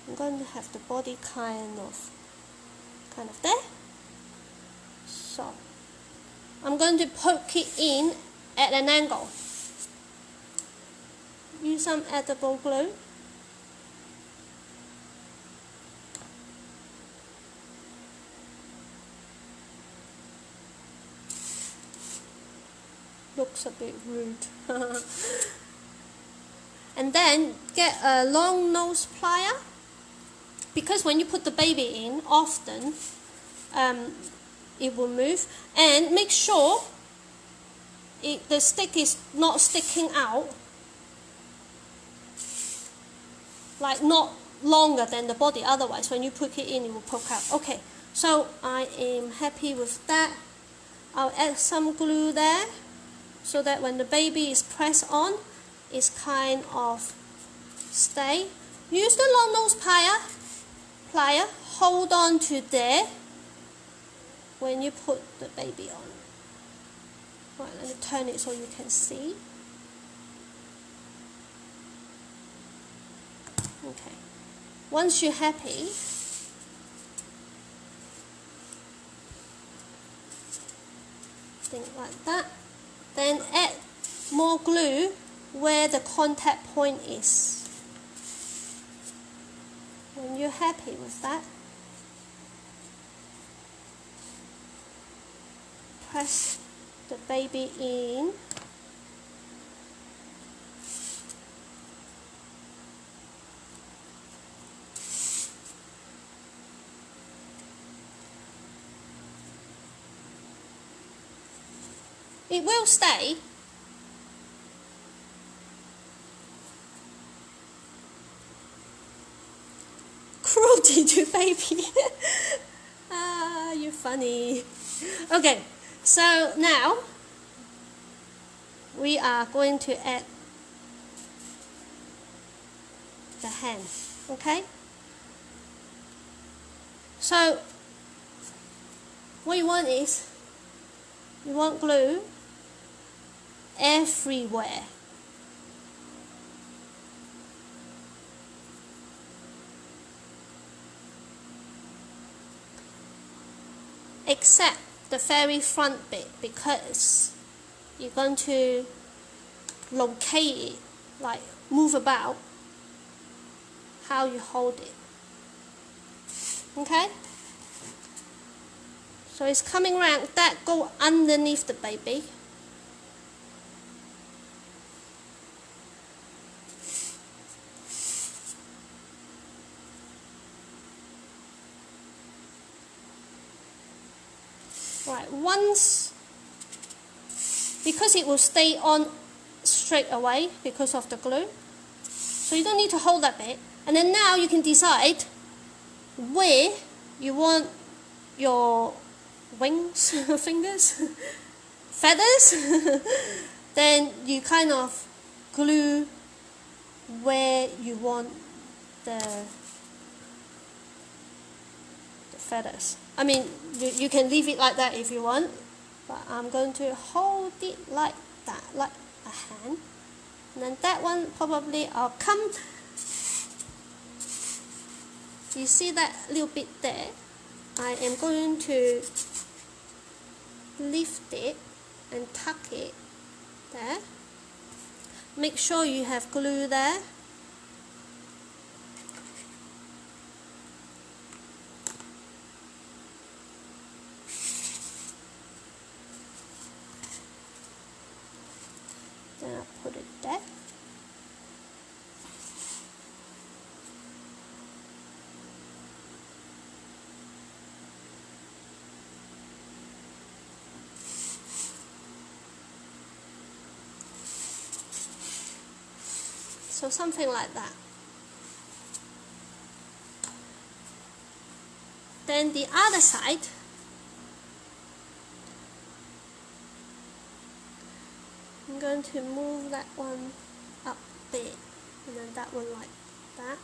Speaker 1: I'm going to have the body kind of there. So I'm going to poke it in at an angle. Use some edible glue. Looks a bit rude. And then get a long nose plier, because when you put the baby in, often it will move. And make sure the stick is not sticking out, like not longer than the body, otherwise when you put it in it will poke out. Okay, so I am happy with that. I'll add some glue there so that when the baby is pressed on, it's kind of stay. Use the long nose plier, hold on to there when you put the baby on. Right, let me turn it so you can see. Okay, once you're happy, think like that, then add more glue where the contact point is. When you're happy with that, press the baby in. It will stay. Cruelty to baby. Ah, you're funny. Okay, so now we are going to add the hand. Okay? So what you want is, you want glue everywhere. Except the very front bit, because you're going to locate it, like move about how you hold it. Okay? So it's coming around, that go underneath the baby. Right, once, because it will stay on straight away because of the glue, so you don't need to hold that bit. And then now you can decide where you want your wings, fingers, feathers. Then you kind of glue where you want the feathers. I mean, you can leave it like that if you want, but I'm going to hold it like that, like a hand. And then that one probably I'll come. You see that little bit there? I am going to lift it and tuck it there. Make sure you have glue there. Then I'll put it there. So something like that. Then the other side, I'm going to move that one up a bit, and then that one like that.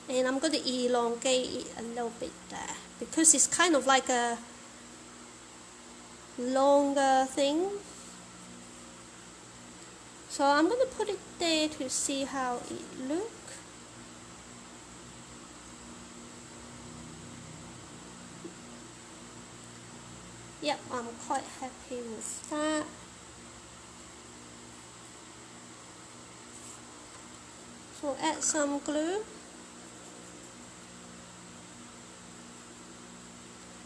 Speaker 1: And I'm going to elongate it a little bit there, because it's kind of like a longer thing. So I'm going to put it there to see how it looks. Yep, I'm quite happy with that. So add some glue.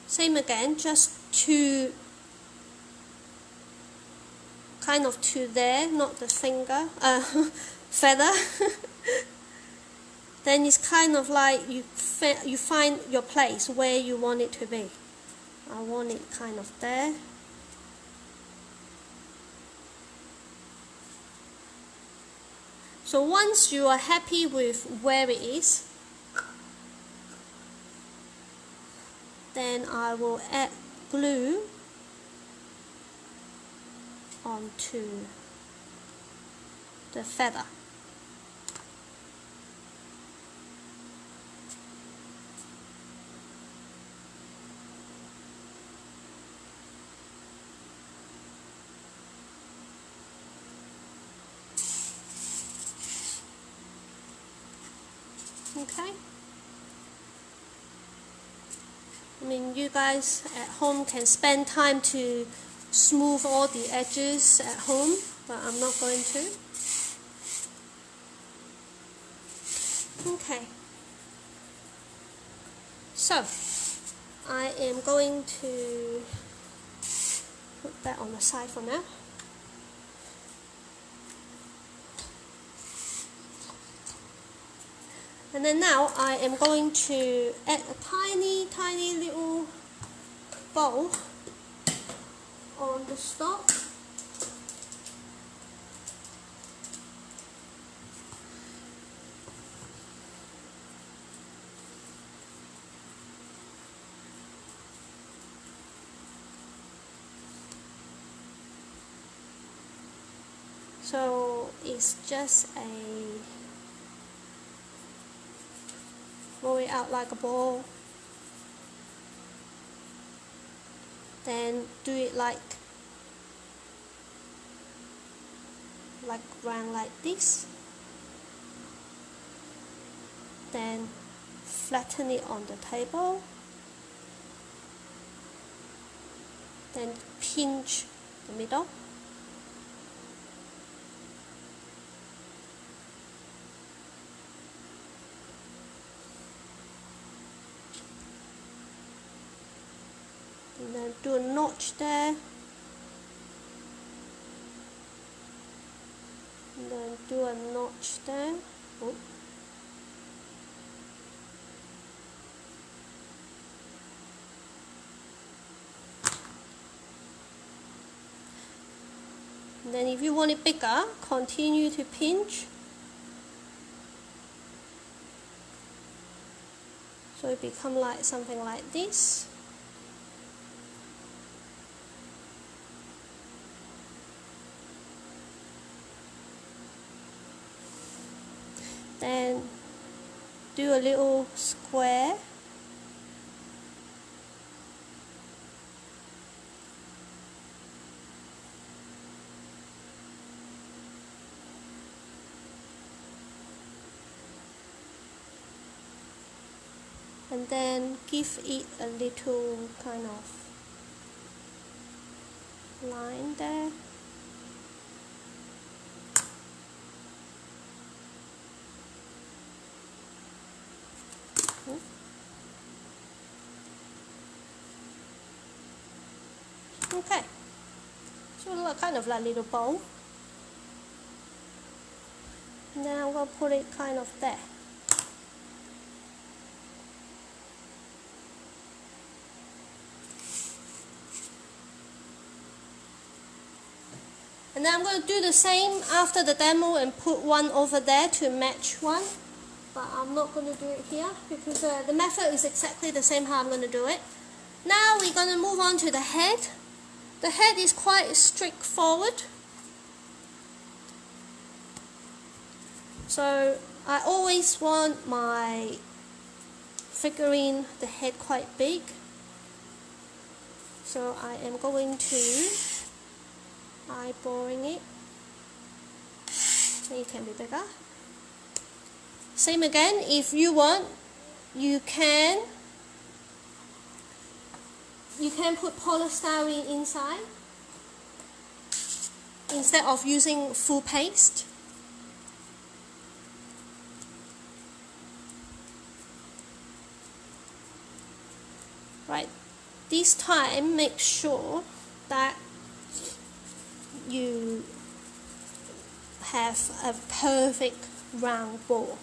Speaker 1: Same again, just to kind of to there, not the finger, feather. Then it's kind of like you find your place where you want it to be. I want it kind of there. So once you are happy with where it is, then I will add glue onto the feather. Okay. I mean, you guys at home can spend time to smooth all the edges at home, but I'm not going to. Okay. So, I am going to put that on the side for now. And then now I am going to add a tiny little bow on the stalk. So it's just roll it out like a ball, then do it like round like this, then flatten it on the table, then pinch the middle. And then do a notch there, and then do a notch there. Oh. And then if you want it bigger, continue to pinch. So it becomes like something like this. Then do a little square. And then give it a little kind of line there. Okay, so it looks kind of like a little bow. And then I'm going to put it kind of there. And then I'm going to do the same after the demo and put one over there to match one. but I'm not going to do it here because the method is exactly the same how I'm going to do it. Now we're going to move on to the head. The head is quite straightforward. So I always want my figurine, the head quite big. So I am going to eyeballing it. It can be bigger. Same again, if you want, you can put polystyrene inside instead of using full paste. Right, this time make sure that you have a perfect round ball.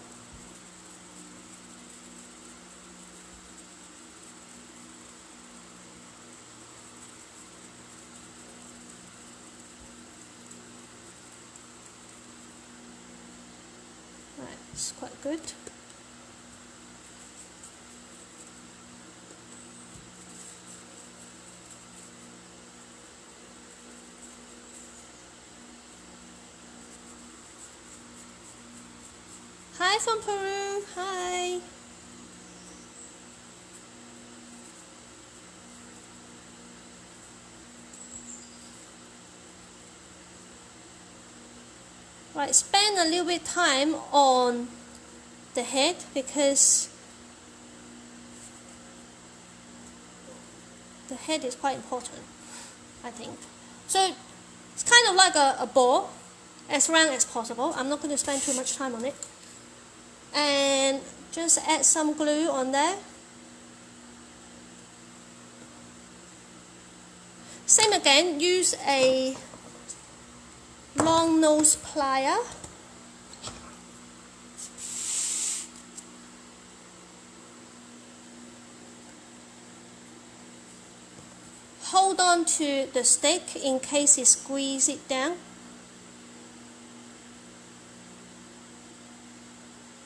Speaker 1: Right, it's quite good. Hi from Peru, hi. Right, spend a little bit time on the head because the head is quite important, I think. So it's kind of like a ball, as round as possible. I'm not going to spend too much time on it. And just add some glue on there. Same again, use a long nose plier. Hold on to the stick in case you squeeze it down.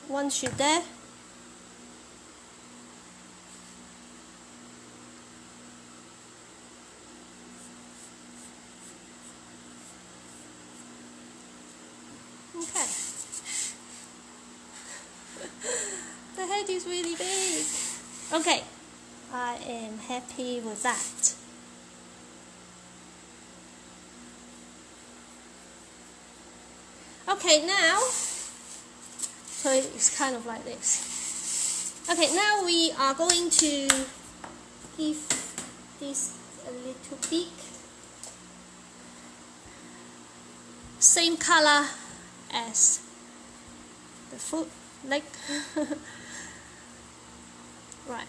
Speaker 1: Once you're there, okay. The head is really big. Okay, I am happy with that. Okay, now, so it's kind of like this. Okay, now we are going to give this a little beak. Same color as the foot, leg. Right.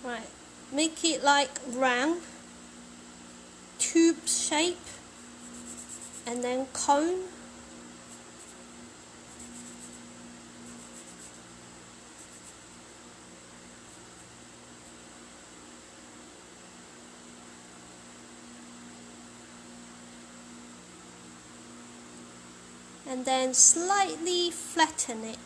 Speaker 1: Right, make it like round, tube shape, and then cone. And then slightly flatten it.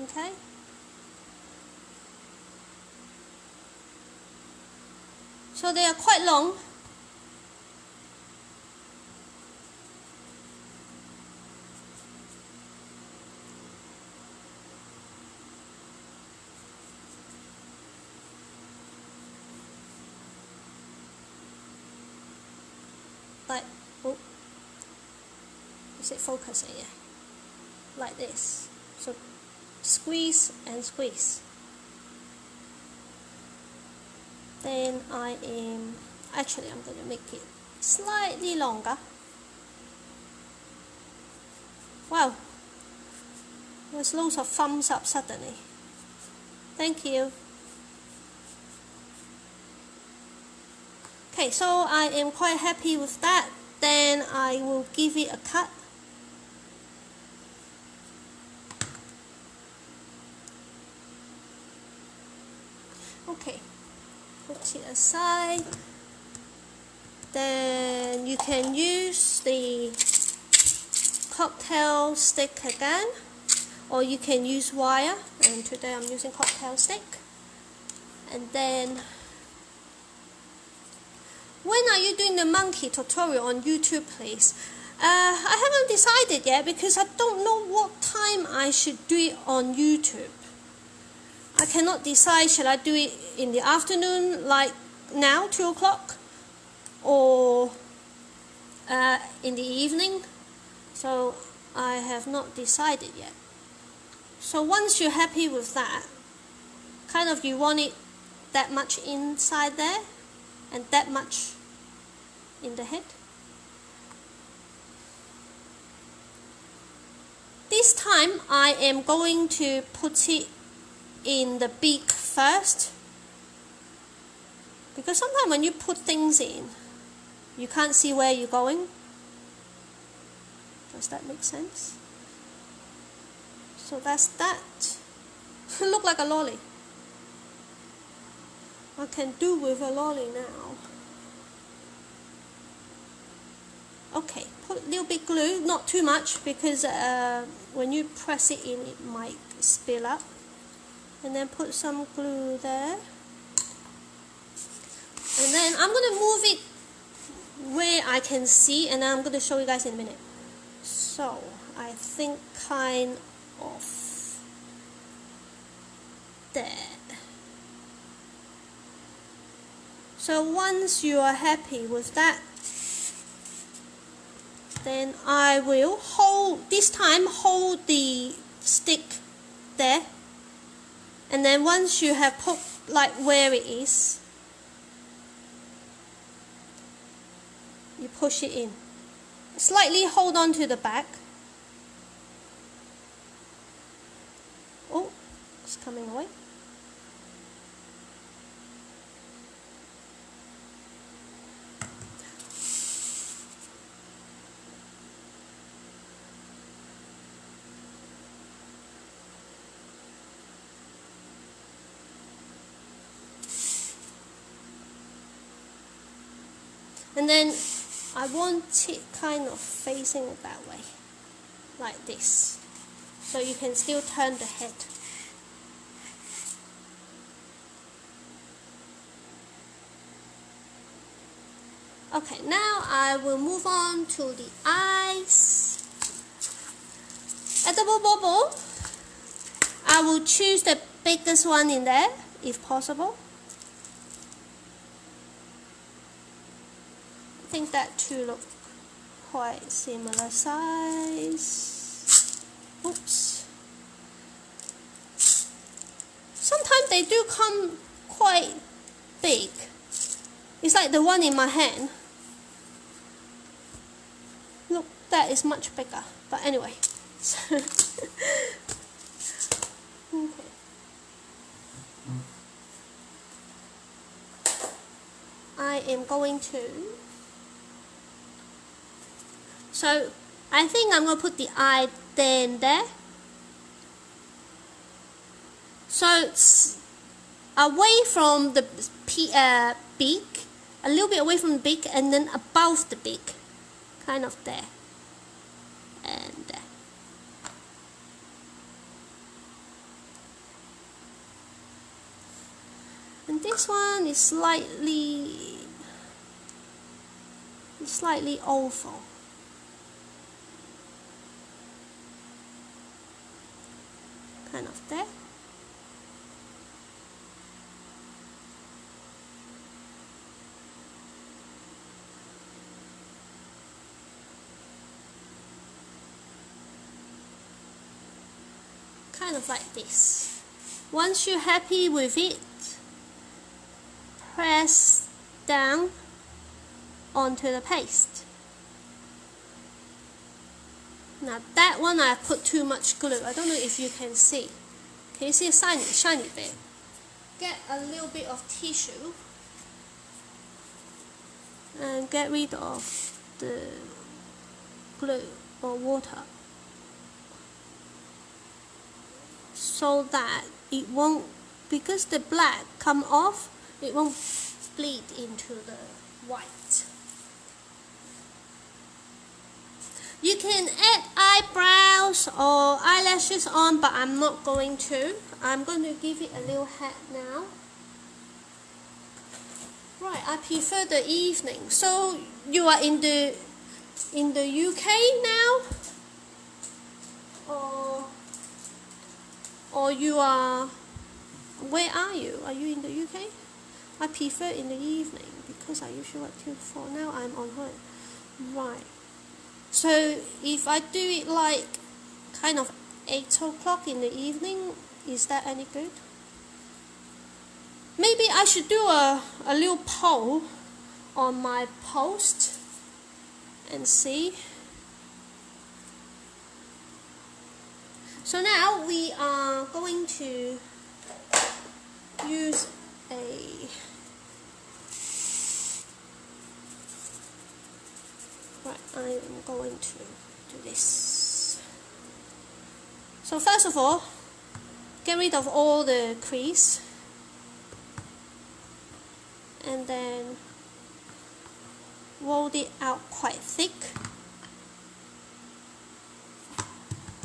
Speaker 1: Okay. So they are quite long. Like, oh, is it focusing? Yeah. Like this. So squeeze and squeeze. Then I'm going to make it slightly longer. Wow, there's loads of thumbs up suddenly. Thank you. Okay, so I am quite happy with that. Then I will give it a cut. Okay, put it aside. Then you can use the cocktail stick again, or you can use wire, and today I'm using cocktail stick. And then, when are you doing the monkey tutorial on YouTube, please? I haven't decided yet because I don't know what time I should do it on YouTube. I cannot decide, should I do it in the afternoon, like now, 2 o'clock, or in the evening. So I have not decided yet. So once you're happy with that, kind of you want it that much inside there and that much in the head. This time I am going to put it in the beak first, because sometimes when you put things in, you can't see where you're going. Does that make sense? So that's that. Look like a lolly. I can do with a lolly now. Okay, put a little bit glue, not too much, because when you press it in, it might spill up. And then put some glue there. And then I'm going to move it where I can see, and I'm going to show you guys in a minute. So I think kind of there. So once you are happy with that, then I will hold the stick there, and then once you have put like where it is, you push it in. Slightly hold on to the back. Oh, it's coming away. And then I want it kind of facing it that way, like this, so you can still turn the head. Okay, now I will move on to the eyes. Edible bubble, I will choose the biggest one in there, if possible. I think that two look quite similar size. Oops. Sometimes they do come quite big. It's like the one in my hand. Look, that is much bigger. But anyway. Okay. I am going to. So I think I'm going to put the eye there and there. So it's away from the beak, a little bit away from the beak, and then above the beak, kind of there and there. And this one is slightly oval. Kind of there. Kind of like this. Once you're happy with it, press down onto the paste. Now that one I put too much glue. I don't know if you can see. Can you see a shiny bit? Get a little bit of tissue and get rid of the glue or water, so that it won't, because the black come off, it won't bleed into the white. You can add eyebrows or eyelashes on, but I'm not going to. I'm going to give it a little hat now. Right, I prefer the evening. So you are in the UK now, or you are, where are you? Are you in the UK? I prefer in the evening because I usually work till 4. Now I'm on holiday. Right. So if I do it like kind of 8 o'clock in the evening, is that any good? Maybe I should do a little poll on my post and see. So now we are going to use I am going to do this. So first of all, get rid of all the crease, and then roll it out quite thick,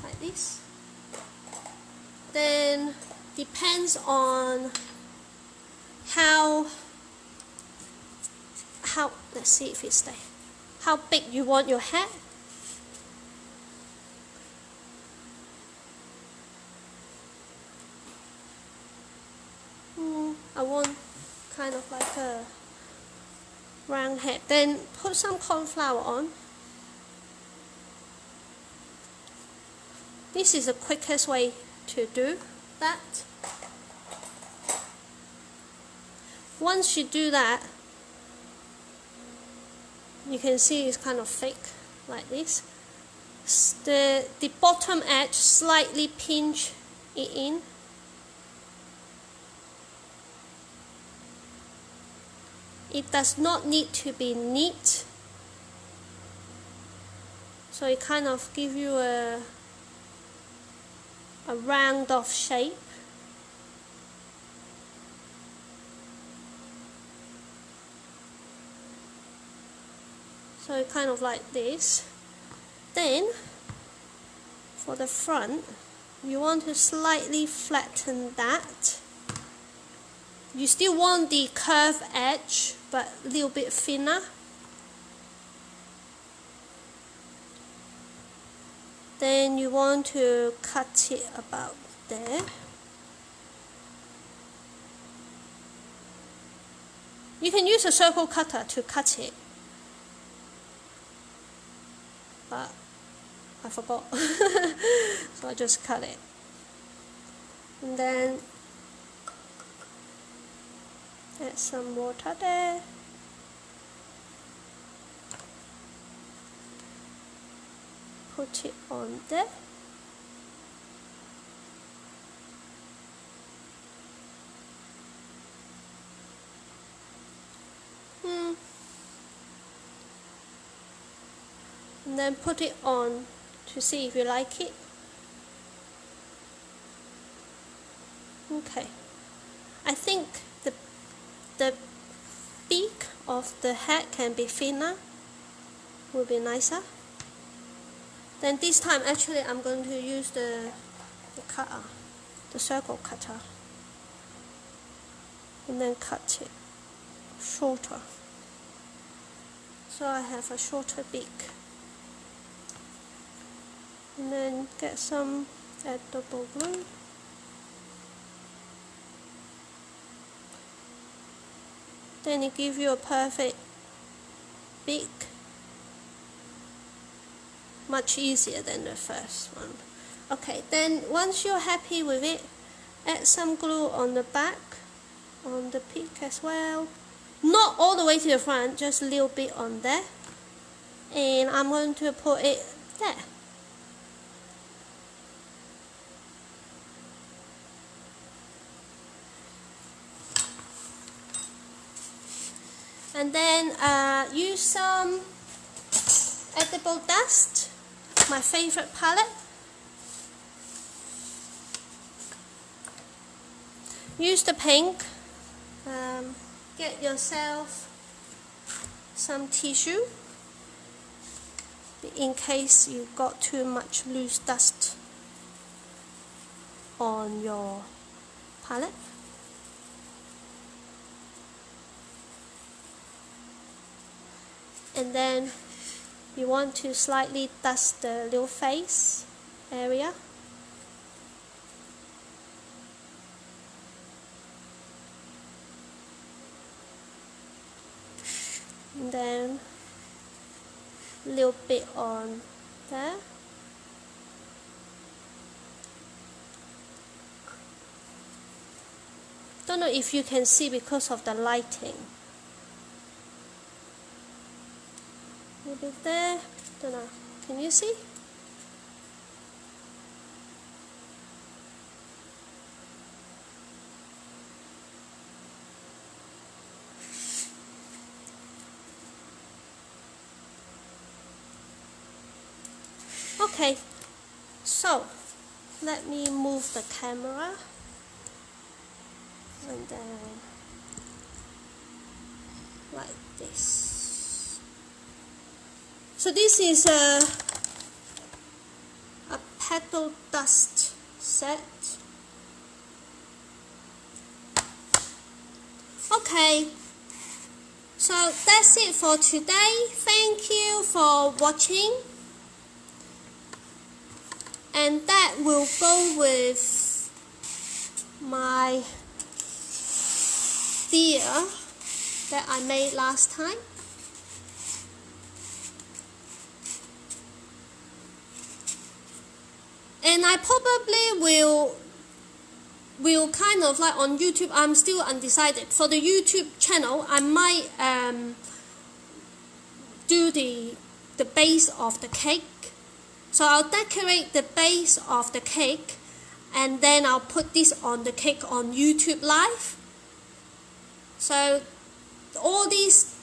Speaker 1: like this. Then depends on how let's see if it stays. How big you want your hat. I want kind of like a round hat. Then put some corn flour on. This is the quickest way to do that. Once you do that, you can see it's kind of thick, like this. The bottom edge, slightly pinch it in. It does not need to be neat, so it kind of gives you a round off shape. So it kind of like this. Then for the front, you want to slightly flatten that. You still want the curved edge, but a little bit thinner. Then you want to cut it about there. You can use a circle cutter to cut it, but I forgot. So I just cut it. And then add some water there. Put it on there. And then put it on to see if you like it. Okay. I think the beak of the hat can be thinner, will be nicer. Then this time actually I'm going to use the cutter, the circle cutter, and then cut it shorter. So I have a shorter beak. And then get some edible glue. Then it gives you a perfect beak. Much easier than the first one. Okay, then once you're happy with it, add some glue on the back, on the peak as well. Not all the way to the front, just a little bit on there. And I'm going to put it there. And then use some edible dust, my favorite palette. Use the pink. Get yourself some tissue in case you got too much loose dust on your palette. And then you want to slightly dust the little face area. And then a little bit on there. Don't know if you can see because of the lighting. A little bit there. Don't know. Can you see? Okay, so let me move the camera, and then like this. So this is a petal dust set. Okay, so that's it for today. Thank you for watching. And that will go with my deer that I made last time. And I probably will kind of like on YouTube, I'm still undecided. For the YouTube channel, I might do the base of the cake. So I'll decorate the base of the cake, and then I'll put this on the cake on YouTube Live. So all these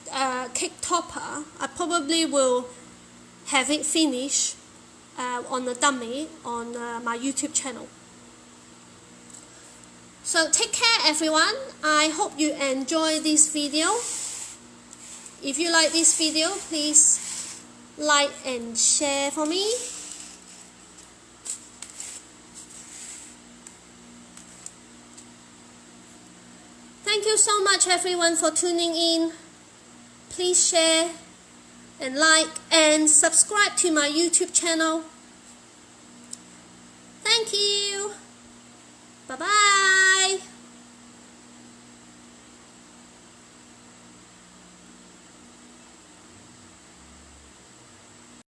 Speaker 1: cake topper, I probably will have it finished on a dummy on my YouTube channel. So take care everyone. I hope you enjoy this video. If you like this video, please like and share for me. Thank you so much everyone for tuning in. Please share and like and subscribe to my YouTube channel.